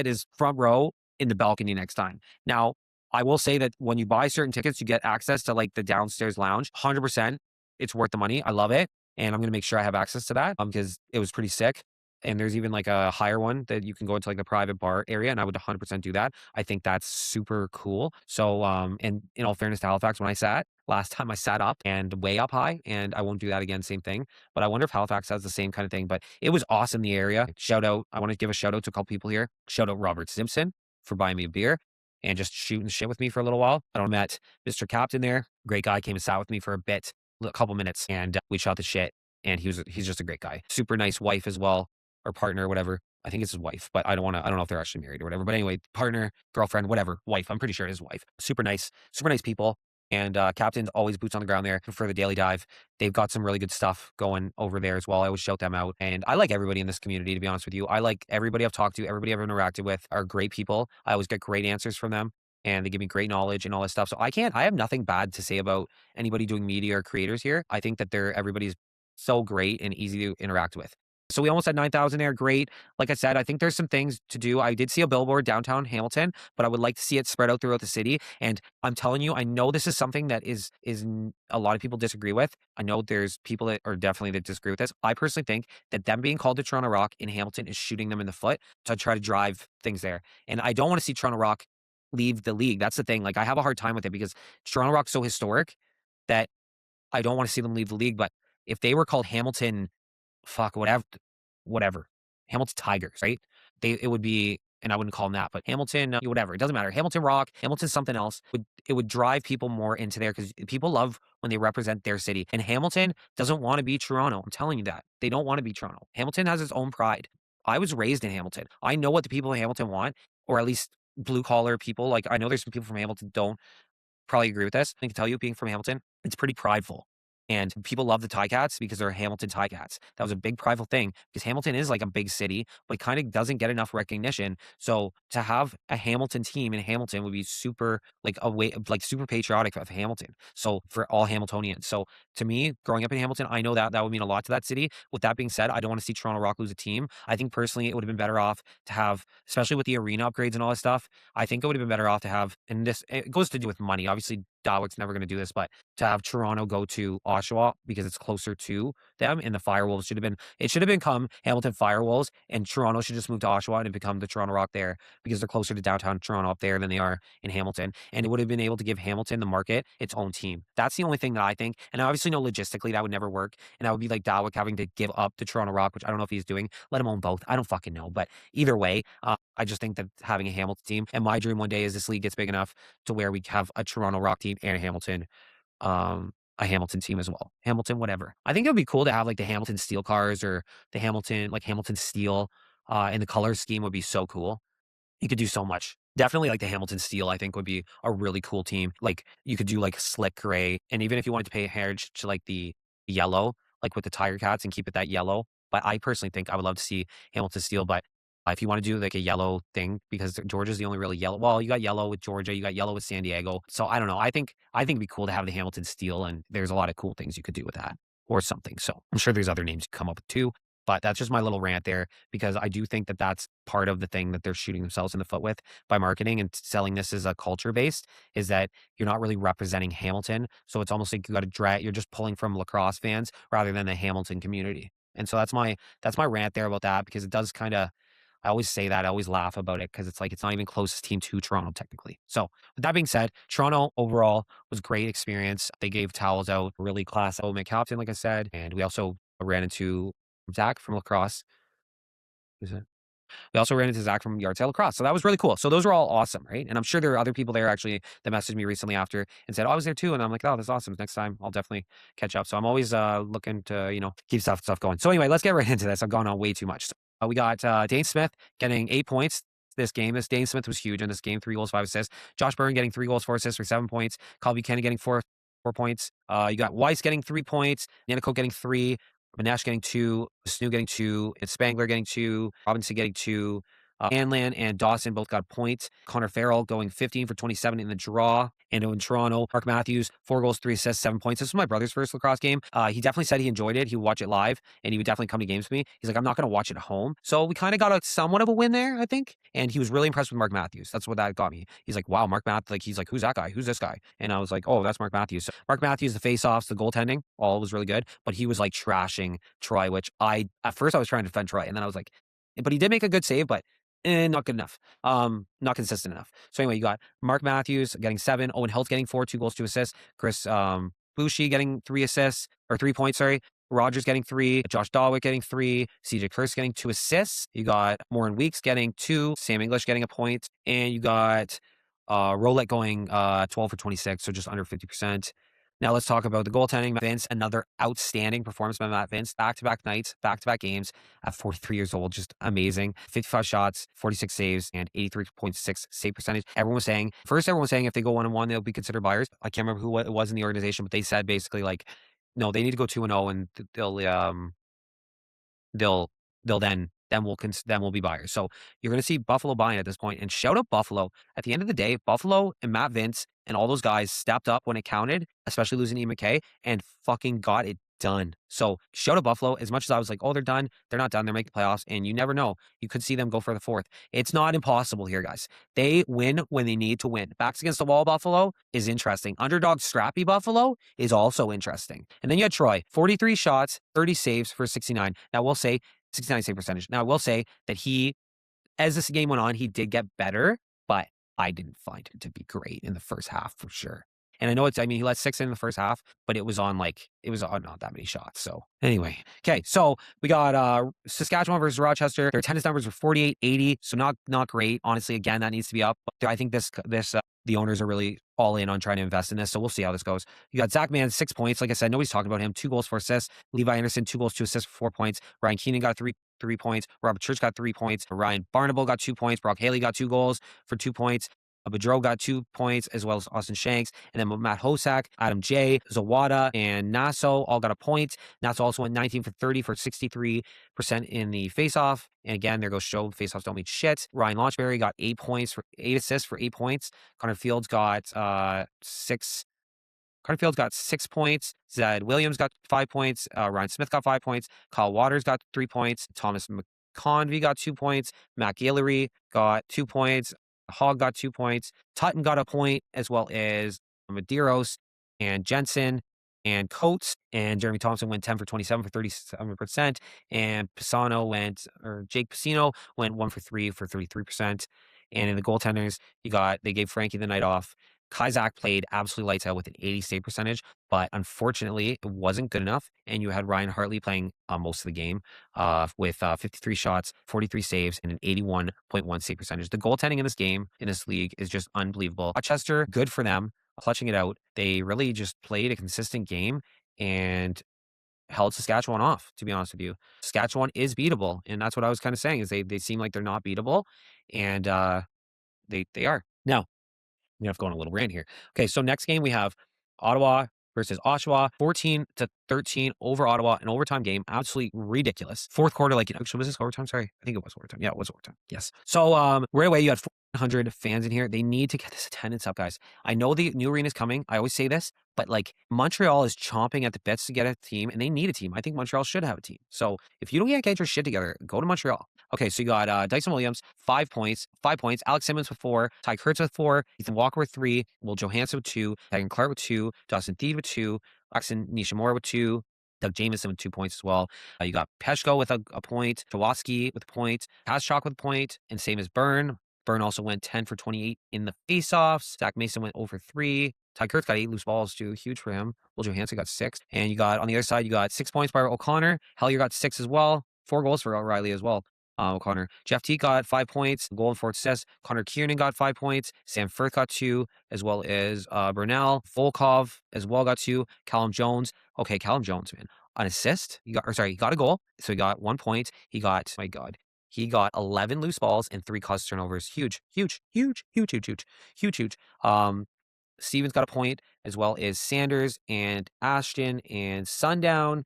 is front row in the balcony next time. Now, I will say that when you buy certain tickets, you get access to, like, the downstairs lounge. 100%. It's worth the money. I love it. And I'm going to make sure I have access to that because it was pretty sick. And there's even, like, a higher one that you can go into, like, the private bar area. And I would 100% do that. I think that's super cool. So, and in all fairness to Halifax, last time I sat up and way up high, and I won't do that again. Same thing. But I wonder if Halifax has the same kind of thing. But it was awesome, the area. I want to give a shout out to a couple people here. Shout out Robert Simpson for buying me a beer and just shooting shit with me for a little while. I met Mr. Captain there. Great guy, came and sat with me for a couple minutes, and we shot the shit. And he's just a great guy. Super nice wife as well, or partner, whatever. I think it's his wife, but I don't know if they're actually married or whatever. But anyway, partner, girlfriend, whatever, wife. I'm pretty sure it's his wife. Super nice people. And Captain's always boots on the ground there for the daily dive. They've got some really good stuff going over there as well. I always shout them out. And I like everybody in this community, to be honest with you. I like everybody I've talked to, everybody I've interacted with are great people. I always get great answers from them. And they give me great knowledge and all that stuff. So I have nothing bad to say about anybody doing media or creators here. I think that everybody's so great and easy to interact with. So we almost had 9,000 there. Great. Like I said, I think there's some things to do. I did see a billboard downtown Hamilton, but I would like to see it spread out throughout the city. And I'm telling you, I know this is something that is a lot of people disagree with. I know there's people that disagree with this. I personally think that them being called to Toronto Rock in Hamilton is shooting them in the foot to try to drive things there. And I don't want to see Toronto Rock leave the league. That's the thing. Like, I have a hard time with it because Toronto Rock's so historic that I don't want to see them leave the league. But if they were called Hamilton, whatever, Hamilton Tigers, right? It would be and I wouldn't call them that, but Hamilton, whatever, it doesn't matter. Hamilton Rock, Hamilton something else. It would drive people more into there because people love when they represent their city. And Hamilton doesn't want to be Toronto. I'm telling you that. They don't want to be Toronto. Hamilton has its own pride. I was raised in Hamilton. I know what the people in Hamilton want, or at least blue collar people. Like I know there's some people from Hamilton don't probably agree with this. I can tell you, being from Hamilton, it's pretty prideful. And people love the Ticats because they're Hamilton Ticats. That was a big prideful thing because Hamilton is like a big city, but kind of doesn't get enough recognition. So to have a Hamilton team in Hamilton would be super like a way like super patriotic of Hamilton. So for all Hamiltonians. So to me, growing up in Hamilton, I know that that would mean a lot to that city. With that being said, I don't want to see Toronto Rock lose a team. I think personally it would have been better off to have, especially with the arena upgrades and all this stuff. I think it would have been better off to have, and this it goes to do with money. Obviously, Dawick's never going to do this, but to have Toronto go to Oshawa because it's closer to them, and the Firewolves should have become Hamilton Firewolves, and Toronto should just move to Oshawa and become the Toronto Rock there because they're closer to downtown Toronto up there than they are in Hamilton. And it would have been able to give Hamilton, the market, its own team. That's the only thing that I think. And I obviously know logistically that would never work. And that would be like Dawick having to give up the Toronto Rock, which I don't know if he's doing. Let him own both. I don't fucking know. But either way, I just think that having a Hamilton team, and my dream one day is this league gets big enough to where we have a Toronto Rock team and a Hamilton team as well. Hamilton, whatever. I think it would be cool to have like the Hamilton Steel cars or the Hamilton Steel, and the color scheme would be so cool. You could do so much. Definitely like the Hamilton Steel, I think would be a really cool team. Like you could do like slick gray, and even if you wanted to pay homage to like the yellow, like with the Tiger Cats and keep it that yellow. But I personally think I would love to see Hamilton Steel. But if you want to do like a yellow thing, because Georgia's the only really yellow. Well, you got yellow with Georgia, you got yellow with San Diego. So I don't know. I think it'd be cool to have the Hamilton Steel, and there's a lot of cool things you could do with that or something. So I'm sure there's other names you come up with too. But that's just my little rant there because I do think that that's part of the thing that they're shooting themselves in the foot with by marketing and selling this as a culture based is that you're not really representing Hamilton. So it's almost like you got to drag, you're just pulling from lacrosse fans rather than the Hamilton community. And so that's my rant there about that because it does kind of, I always say that. I always laugh about it because it's like it's not even closest team to Toronto technically. So with that being said, Toronto overall was a great experience. They gave towels out, really class element captain, like I said, and we also ran into Zach from Lacrosse. Is it? We also ran into Zach from Yard Sale Lacrosse. So that was really cool. So those are all awesome, right? And I'm sure there are other people there actually that messaged me recently after and said, oh, I was there too. And I'm like, oh, that's awesome. Next time I'll definitely catch up. So I'm always looking to, keep stuff going. So anyway, let's get right into this. I've gone on way too much. So, we got Dane Smith getting 8 points this game. This Dane Smith was huge in this game. 3 goals, 5 assists. Josh Byrne getting 3 goals, 4 assists for 7 points. Colby Buchanan getting 4 points. You got Weiss getting 3 points. Nanico getting 3. Manesh getting 2, Snu getting 2, and Spangler getting 2, Robinson getting 2. Anlan and Dawson both got points. Connor Farrell going 15 for 27 in the draw. And in Toronto, Mark Matthews, 4 goals, 3 assists, 7 points. This was my brother's first lacrosse game. He definitely said he enjoyed it. He would watch it live, and he would definitely come to games with me. He's like, I'm not going to watch it at home. So we kind of got a somewhat of a win there, I think. And he was really impressed with Mark Matthews. That's what that got me. He's like, wow, Mark Matthews. Like, he's like, who's that guy? Who's this guy? And I was like, oh, that's Mark Matthews. So Mark Matthews, the face-offs, the goaltending, all was really good. But he was like trashing Troy, which at first I was trying to defend Troy. And then I was like, but he did make a good save, but not good enough. Not consistent enough. So anyway, you got Mark Matthews getting 7, Owen Hiltz getting 4, 2 goals, 2 assists. Chris Bushi getting 3 assists, or 3 points, sorry. Rogers getting 3, Josh Dawick getting 3, CJ Kurse getting 2 assists. You got Warren Weeks getting 2, Sam English getting a point, and you got Rolette going 12 for 26, so just under 50%. Now let's talk about the goaltending. Matt Vince, another outstanding performance by Matt Vince. Back-to-back nights, back-to-back games at 43 years old. Just amazing. 55 shots, 46 saves, and 83.6 save percentage. Everyone was saying if they go 1-1, they'll be considered buyers. I can't remember who it was in the organization, but they said basically like, no, they need to go 2-0 and they'll we'll be buyers. So you're going to see Buffalo buying at this point. And shout out Buffalo. At the end of the day, Buffalo and Matt Vince and all those guys stepped up when it counted, especially losing Ian McKay, and fucking got it done. So shout out Buffalo. As much as I was like, oh, they're done, they're not done. They're making playoffs, and you never know. You could see them go for the 4th. It's not impossible here, guys. They win when they need to win. Backs against the wall Buffalo is interesting. Underdog scrappy Buffalo is also interesting. And then you had Troy, 43 shots, 30 saves for 69. Now we'll say 69 save percentage. Now I will say that as this game went on, he did get better, but I didn't find him to be great in the first half for sure. And I know I mean, he let 6 in the first half, but it was on not that many shots. So anyway, okay. So we got Saskatchewan versus Rochester. Their attendance numbers were 48-80. So not great. Honestly, again, that needs to be up. But I think the owners are really all in on trying to invest in this. So we'll see how this goes. You got Zach Mann, 6 points. Like I said, nobody's talking about him. 2 goals, 4 assists. Levi Anderson, 2 goals, 2 assists for 4 points. Ryan Keenan got 3 points. Robert Church got 3 points. Ryan Barnable got 2 points. Brock Haley got 2 goals for 2 points. Bedreau got 2 points, as well as Austin Shanks. And then Matt Hosak, Adam J, Zawada, and Nasso all got a point. Nasso also went 19 for 30 for 63% in the faceoff. And again, there goes show faceoffs don't mean shit. Ryan Launchberry got 8 assists for 8 points. Connor Fields got 6. Connor Fields got 6 points. Zed Williams got 5 points. Ryan Smith got 5 points. Kyle Waters got 3 points. Thomas McConvey got 2 points. Matt Guillory got 2 points. Hogg got 2 points. Tutton got a point, as well as Medeiros and Jensen and Coates. And Jeremy Thompson went 10 for 27 for 37%. And Jake Pisino went 1 for 3 for 33%. And in the goaltenders, they gave Frankie the night off. Kazak played absolutely lights out with an 80 save percentage, but unfortunately, it wasn't good enough. And you had Ryan Hartley playing most of the game with 53 shots, 43 saves, and an 81.1 save percentage. The goaltending in this game, in this league, is just unbelievable. Rochester, good for them, clutching it out. They really just played a consistent game and held Saskatchewan off, to be honest with you. Saskatchewan is beatable, and that's what I was kind of saying, is they seem like they're not beatable, and they are. Now, we have to go on a little rant here. Okay, so next game we have Ottawa versus Oshawa, 14-13 over Ottawa, an overtime game, absolutely ridiculous. Fourth quarter, actually, was this overtime? Sorry, I think it was overtime. Yeah, it was overtime. Yes. So right away, you had 400 fans in here. They need to get this attendance up, guys. I know the new arena is coming. I always say this, but Montreal is chomping at the bits to get a team, and they need a team. I think Montreal should have a team. So if you don't get your shit together, go to Montreal. Okay, so you got Dyson Williams, 5 points. Alex Simmons with 4. Ty Kurtz with 4. Ethan Walker with 3. Will Johansson with 2. Megan Clark with 2. Dawson Theed with 2. Axon Nishimura with 2. Doug Jamieson with 2 points as well. You got Peshko with a point. Jawoski with a point. Kazchuk with a point. And same as Byrne. Byrne also went 10 for 28 in the faceoffs. Zach Mason went over 3. Ty Kurtz got 8 loose balls too. Huge for him. Will Johansson got 6. And you got, on the other side, you got 6 points by O'Connor. Hellier got 6 as well. 4 goals for O'Reilly as well. O'Connor. Jeff T got 5 points. Goal and 4 assists. Connor Kiernan got 5 points. Sam Firth got 2, as well as Bernal. Volkov as well got 2. Callum Jones. Okay, Callum Jones, man. An assist. He got a goal. So he got 1 point. He got 11 loose balls and 3 caused turnovers. Huge. Stevens got a point, as well as Sanders and Ashton and Sundown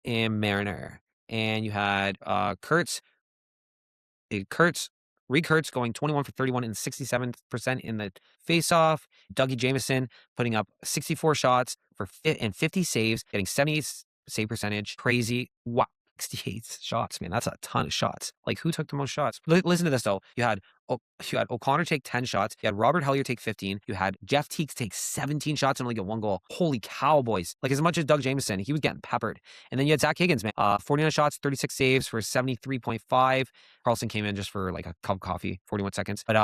and Mariner. And you had Reed Kurtz going 21 for 31 and 67% in the faceoff. Dougie Jameson putting up 64 shots and 50 saves, getting 78 save percentage. Crazy. Wow. 68 shots, man. That's a ton of shots. Who took the most shots? Listen to this, though. You had O'Connor take 10 shots. You had Robert Hellier take 15. You had Jeff Teague take 17 shots and only get 1 goal. Holy cow, boys. As much as Doug Jameson, he was getting peppered. And then you had Zach Higgins, man. 49 shots, 36 saves for 73.5. Carlson came in just for a cup of coffee, 41 seconds. But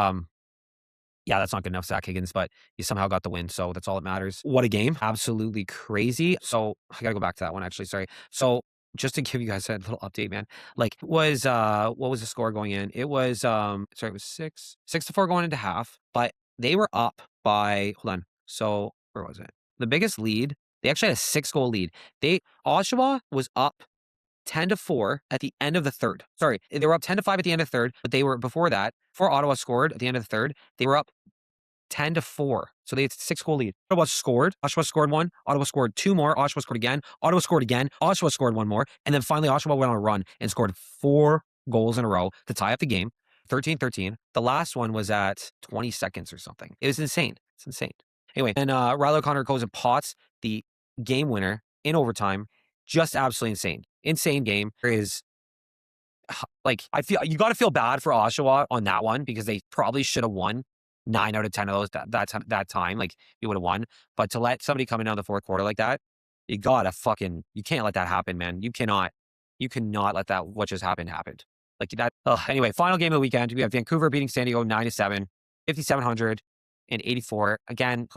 yeah, that's not good enough, Zach Higgins, but you somehow got the win, so that's all that matters. What a game. Absolutely crazy. So I got to go back to that one, actually. Sorry. So just to give you guys a little update, man. What was the score going in? It was it was 6-4 going into half, but they were up by, hold on. So where was it? The biggest lead, they actually had a 6-goal lead. Oshawa was up 10-4 at the end of the third. Sorry, they were up 10-5 at the end of the third, but they were before Ottawa scored at the end of the third, they were up 10-4. So they had a 6-goal lead. Ottawa scored. Oshawa scored 1. Ottawa scored 2 more. Oshawa scored again. Ottawa scored again. Oshawa scored 1 more. And then finally, Oshawa went on a run and scored 4 goals in a row to tie up the game. 13-13. The last one was at 20 seconds or something. It was insane. It's insane. Anyway, and Riley O'Connor goes and pots the game winner in overtime. Just absolutely insane. Insane game. There is, I feel you got to feel bad for Oshawa on that one, because they probably should have won 9 out of 10 of those that time. You would have won. But to let somebody come in out of the fourth quarter like that, you can't let that happen, man. You cannot let that, what just happened. That. Anyway, final game of the weekend. We have Vancouver beating San Diego 9-7, 5,784. Again,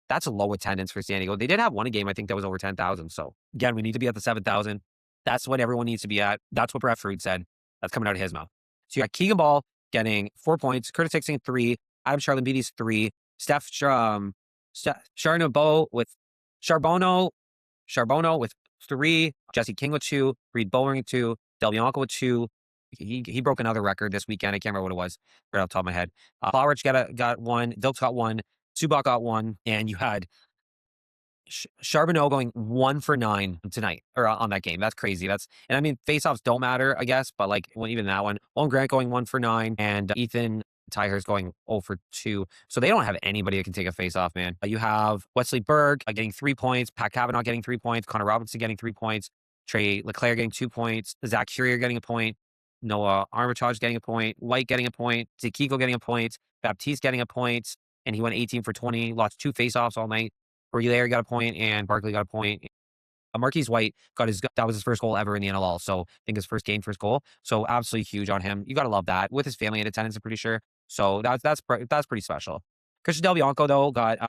That's a low attendance for San Diego. They did have one game, I think that was over 10,000. So again, we need to be at the 7,000. That's what everyone needs to be at. That's what Brett Fruit said. That's coming out of his mouth. So you got Keegan Ball getting 4 points, Curtis Hickson 3, Adam Charlambides 3, Charbonneau with 3, Jesse King with 2, Reed Bowling with 2, Del Bianco with 2. He broke another record this weekend. I can't remember what it was right off the top of my head. Flowridge got 1, Vilks got 1, Subak got 1, and you had Charbonneau going 1 for 9 tonight or on that game. That's crazy. And I mean, faceoffs don't matter, I guess, but like even that one, Owen Grant going 1 for 9, and Ethan Tyher's going 0 for 2. So they don't have anybody that can take a faceoff, man. You have Wesley Berg getting 3 points, Pat Cavanaugh getting 3 points, Connor Robinson getting 3 points, Trey Leclerc getting 2 points, Zach Courier getting a point, Noah Armitage getting a point, White getting a point, Zekiko getting a point, Baptiste getting a point, and he went 18 for 20, lost 2 faceoffs all night. Larry got a point, and Barkley got a point. Marquise White that was his first goal ever in the NLL. So I think his first game, first goal. So absolutely huge on him. You got to love that with his family in attendance, I'm pretty sure. So that's pretty special. Christian Del Bianco though got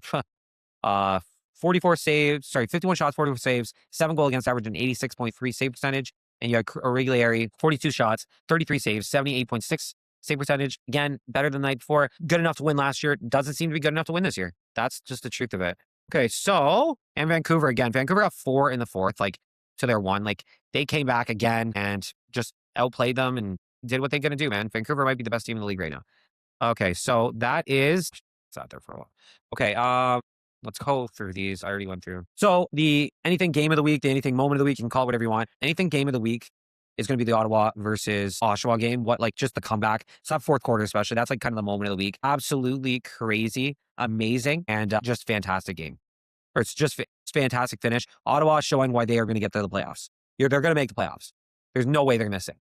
51 shots, 44 saves, 7 goal against average, and 86.3 save percentage. And you had Origlieri, 42 shots, 33 saves, 78.6 save percentage. Again, better than the night before. Good enough to win last year. Doesn't seem to be good enough to win this year. That's just the truth of it. Okay, so, and Vancouver again. Vancouver got 4 in the fourth, like, to their 1. Like, they came back again and just outplayed them and did what they're going to do, man. Vancouver might be the best team in the league right now. Okay, so that is... It's out there for a while. Okay, let's go through these. I already went through. So, the anything game of the week, the anything moment of the week, you can call it whatever you want. Anything game of the week is going to be the Ottawa versus Oshawa game. Just the comeback. It's not fourth quarter, especially. That's like kind of the moment of the week. Absolutely crazy, amazing, and just fantastic game. Or it's fantastic finish. Ottawa showing why they are going to get to the playoffs. They're going to make the playoffs. There's no way they're going to miss it.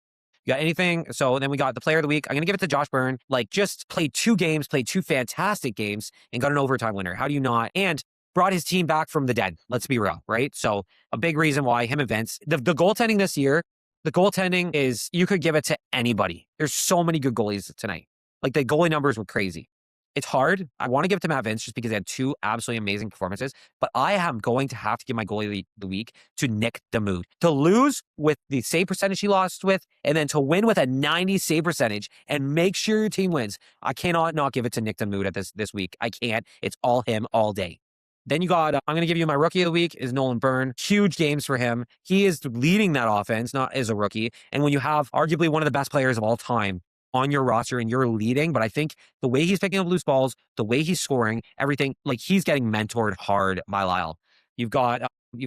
You got anything? So then we got the player of the week. I'm going to give it to Josh Byrne. Like, just played 2 games, played 2 fantastic games, and got an overtime winner. How do you not? And brought his team back from the dead. Let's be real, right? So a big reason why him and Vince, the goaltending this year, the goaltending is, you could give it to anybody. There's so many good goalies tonight. Like, the goalie numbers were crazy. It's hard. I want to give it to Matt Vince just because they had 2 absolutely amazing performances, but I am going to have to give my goalie of the week to Nick Damoud. To lose with the save percentage he lost with, and then to win with a 90 save percentage and make sure your team wins. I cannot not give it to Nick Damoud at this week. I can't. It's all him all day. Then you got, I'm going to give you my rookie of the week is Nolan Byrne. Huge games for him. He is leading that offense, not as a rookie. And when you have arguably one of the best players of all time on your roster and you're leading, but I think the way he's picking up loose balls, the way he's scoring, everything, like, he's getting mentored hard by Lyle. You've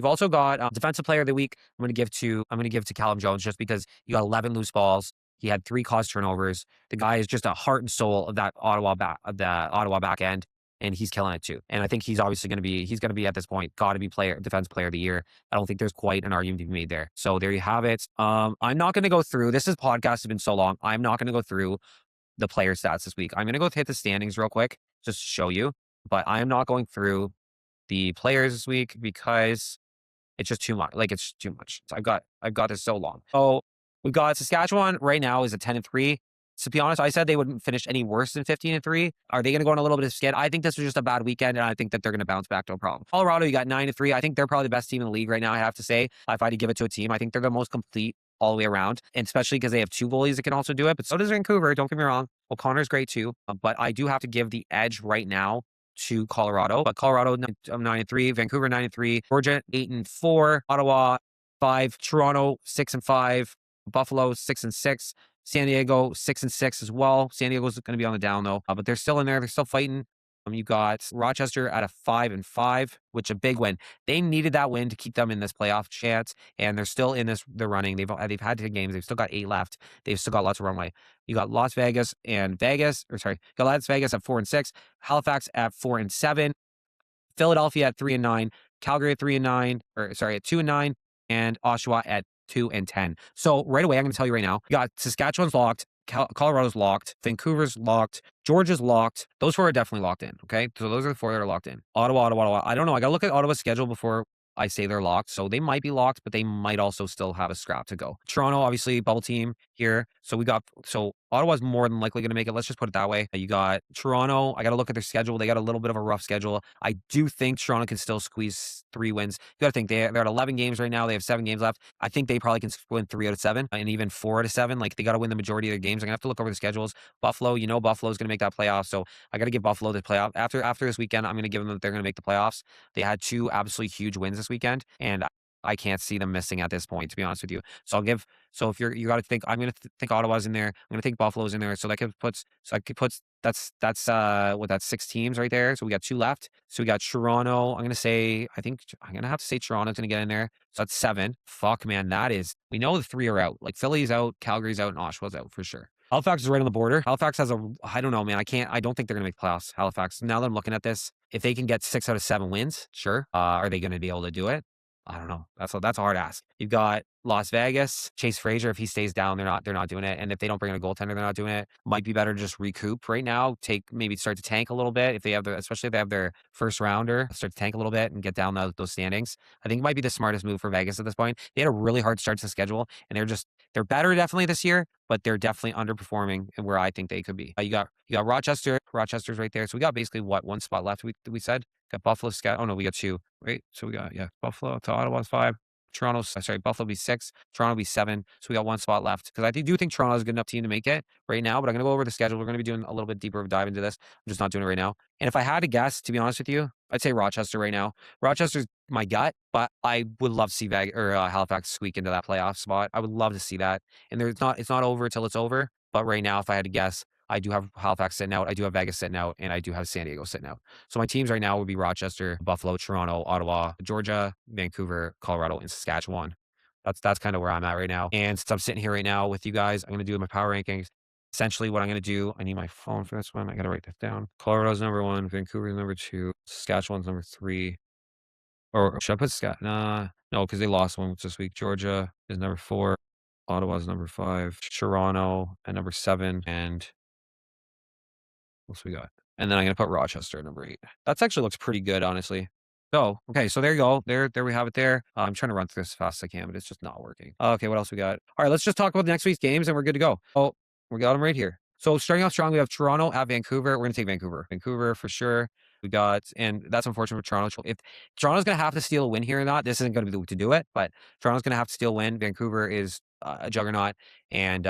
also got defensive player of the week. I'm going to give to Callum Jones just because you got 11 loose balls. He had 3 caused turnovers. The guy is just a heart and soul of that Ottawa back end. And he's killing it too. And I think he's obviously going to be at this point, got to be defense player of the year. I don't think there's quite an argument to be made there. So there you have it. I'm not going to go through, podcast has been so long. I'm not going to go through the player stats this week. I'm going to go hit the standings real quick, just to show you, but I am not going through the players this week because it's just too much. Like, it's too much. So I've got this so long. So we've got Saskatchewan right now is at 10-3. To be honest, I said they wouldn't finish any worse than 15-3. Are they going to go on a little bit of skid? I think this was just a bad weekend, and I think that they're going to bounce back, no problem. Colorado, you got 9-3. I think they're probably the best team in the league right now, I have to say. If I had to give it to a team, I think they're the most complete all the way around, and especially because they have 2 goalies that can also do it, but so does Vancouver. Don't get me wrong. Well, Connor's great too, but I do have to give the edge right now to Colorado. But Colorado 9-3, Vancouver 9-3, Georgia 8-4, Ottawa 5, Toronto 6-5, Buffalo 6-6. San Diego 6-6 as well. San Diego's going to be on the down though, but they're still in there. They're still fighting. You got Rochester at a 5-5, which a big win. They needed that win to keep them in this playoff chance, and they're still in the running. They've had 10 games. They've still got 8 left. They've still got lots of runway. You got Las Vegas at 4-6, Halifax at 4-7, Philadelphia at 3-9, Calgary at 3-9, at 2-9, and Oshawa at 2-10. So right away, I'm going to tell you right now, you got Saskatchewan's locked, Colorado's locked, Vancouver's locked, Georgia's locked. Those 4 are definitely locked in. Okay, so those are the 4 that are locked in. Ottawa. I don't know. I got to look at Ottawa's schedule before I say they're locked. So they might be locked, but they might also still have a scrap to go. Toronto, obviously, bubble team here. So Ottawa's more than likely going to make it. Let's just put it that way. You got Toronto. I got to look at their schedule. They got a little bit of a rough schedule. I do think Toronto can still squeeze 3 wins. You got to think they're at 11 games right now. They have 7 games left. I think they probably can win 3 out of 7 and even 4 out of 7. Like they got to win the majority of their games. I'm going to have to look over the schedules. Buffalo, Buffalo's going to make that playoff. So I got to give Buffalo the playoff. After this weekend, I'm going to give them that they're going to make the playoffs. They had 2 absolutely huge wins this weekend. And I can't see them missing at this point, to be honest with you. So I'll give. So if you got to think, I'm going to think Ottawa's in there. I'm going to think Buffalo's in there. So that could puts. So I could put. That's 6 teams right there. So we got 2 left. So we got Toronto. I'm going to say. I think I'm going to have to say Toronto's going to get in there. So that's 7. Fuck man, that is. We know the 3 are out. Like Philly's out, Calgary's out, and Oshawa's out for sure. Halifax is right on the border. Halifax has I don't know, man. I don't think they're going to make playoffs. Halifax. Now that I'm looking at this, if they can get 6 out of 7 wins, sure. Are they going to be able to do it? I don't know. That's a hard ask. You've got Las Vegas, Chase Frazier. If he stays down, they're not doing it. And if they don't bring in a goaltender, they're not doing it. Might be better to just recoup right now. Maybe start to tank a little bit if they have especially if they have their first rounder, start to tank a little bit and get down those standings. I think it might be the smartest move for Vegas at this point. They had a really hard start to the schedule, and they're better definitely this year, but they're definitely underperforming and where I think they could be. You got Rochester. Rochester's right there. So we got basically one spot left. We said. Got Buffalo, Oh no, we got 2. Right. So we got Buffalo to Ottawa's 5. Buffalo be 6. Toronto be 7. So we got 1 spot left. Because I do think Toronto is a good enough team to make it right now. But I'm going to go over the schedule. We're going to be doing a little bit deeper of a dive into this. I'm just not doing it right now. And if I had to guess, to be honest with you, I'd say Rochester right now. Rochester's my gut, but I would love to see Halifax squeak into that playoff spot. I would love to see that. And it's not over till it's over. But right now, if I had to guess, I do have Halifax sitting out. I do have Vegas sitting out, and I do have San Diego sitting out. So my teams right now would be Rochester, Buffalo, Toronto, Ottawa, Georgia, Vancouver, Colorado, and Saskatchewan. That's kind of where I'm at right now. And since I'm sitting here right now with you guys, I'm going to do my power rankings. Essentially, what I'm going to do, I need my phone for this one. I got to write this down. Colorado's number 1, Vancouver's number 2, Saskatchewan's number 3. Or should I put Nah, no, because they lost one this week. Georgia is number 4. Ottawa's number 5. Toronto at number 7, and what else we got? And then I'm gonna put Rochester at number 8. That actually looks pretty good, honestly. So, okay, so there you go. There we have it there. I'm trying to run through this as fast as I can, but it's just not working. Okay, what else we got? All right, let's just talk about next week's games and we're good to go. Oh, we got them right here. So starting off strong, we have Toronto at Vancouver. We're gonna take Vancouver. Vancouver for sure. And that's unfortunate for Toronto. If Toronto's gonna have to steal a win here or not, this isn't gonna be the week to do it, but Toronto's gonna have to steal a win. Vancouver is a juggernaut, and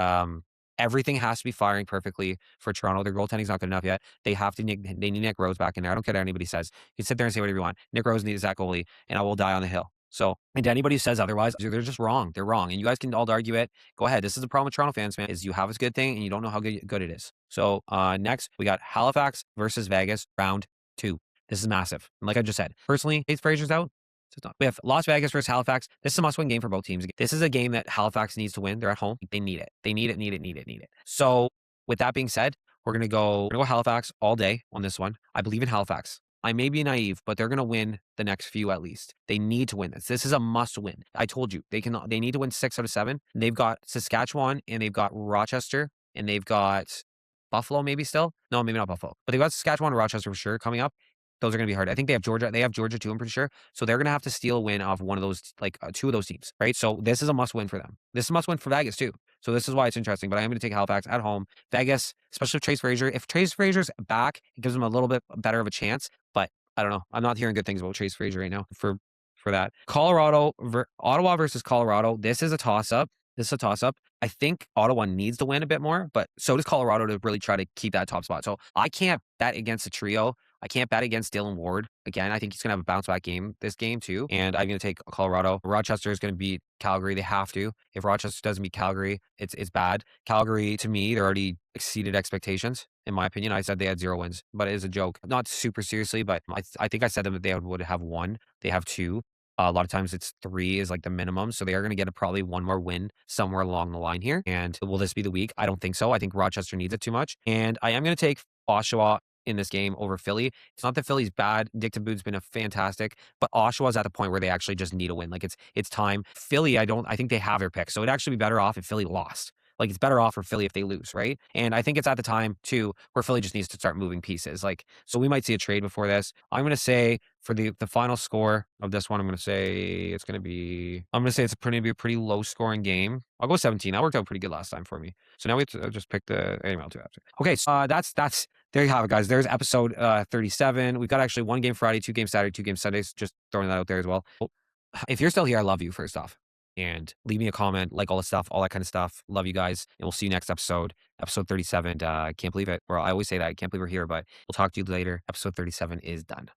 everything has to be firing perfectly for Toronto. Their goaltending's not good enough yet. They need Nick Rose back in there. I don't care what anybody says. You can sit there and say whatever you want. Nick Rose needs that goalie, and I will die on the hill. So, and to anybody who says otherwise, they're just wrong. They're wrong. And you guys can all argue it. Go ahead. This is the problem with Toronto fans, man, is you have a good thing and you don't know how good it is. So, next, we got Halifax versus Vegas, round 2. This is massive. And like I just said, personally, Chase Frazier's out. We have Las Vegas versus Halifax. This is a must-win game for both teams. This is a game that Halifax needs to win. They're at home. They need it. They need it. So with that being said, we're gonna go Halifax all day on this one. I believe in Halifax. I may be naive, but they're gonna win the next few at least. They need to win this. This is a must-win. I told you they need to win 6 out of 7. They've got Saskatchewan and they've got Rochester and they've got Buffalo maybe still. No, maybe not Buffalo, but they've got Saskatchewan and Rochester for sure coming up. Those are going to be hard. I think they have Georgia. They have Georgia too, I'm pretty sure. So they're going to have to steal a win off one of those, like 2 of those teams, right? So this is a must win for them. This is a must win for Vegas too. So this is why it's interesting. But I am going to take Halifax at home. Vegas, especially with Chase Frazier. If Chase Frazier's back, it gives them a little bit better of a chance. But I don't know. I'm not hearing good things about Chase Frazier right now for that. Ottawa versus Colorado. This is a toss up. I think Ottawa needs to win a bit more, but so does Colorado to really try to keep that top spot. So I can't bet against the trio. I can't bet against Dylan Ward. Again, I think he's going to have a bounce back game this game too. And I'm going to take Colorado. Rochester is going to beat Calgary. They have to. If Rochester doesn't beat Calgary, it's bad. Calgary, to me, they're already exceeded expectations. In my opinion, I said they had 0 wins, but it is a joke. Not super seriously, but I think I said them that they would have 1. They have 2. A lot of times it's 3 is like the minimum. So they are going to get probably 1 more win somewhere along the line here. And will this be the week? I don't think so. I think Rochester needs it too much. And I am going to take Oshawa in this game over Philly. It's not that Philly's bad. Dick DeBoot's been a fantastic, but Oshawa's at the point where they actually just need a win. Like it's time. Philly, I think they have their pick. So it'd actually be better off if Philly lost. Like, it's better off for Philly if they lose, right? And I think it's at the time too where Philly just needs to start moving pieces. Like, so we might see a trade before this. I'm gonna say for the final score of this one, I'm gonna say it's gonna be a pretty low scoring game. I'll go 17. That worked out pretty good last time for me. So now we have to just pick the anyway, I'll do after. Okay, so that's there you have it, guys. There's episode 37. We've got actually 1 game Friday, 2 games Saturday, 2 games Sundays. Just throwing that out there as well. If you're still here, I love you, first off. And leave me a comment, like all the stuff, all that kind of stuff. Love you guys. And we'll see you next episode, episode 37. Can't believe it. Or I always say that. I can't believe we're here, but we'll talk to you later. Episode 37 is done.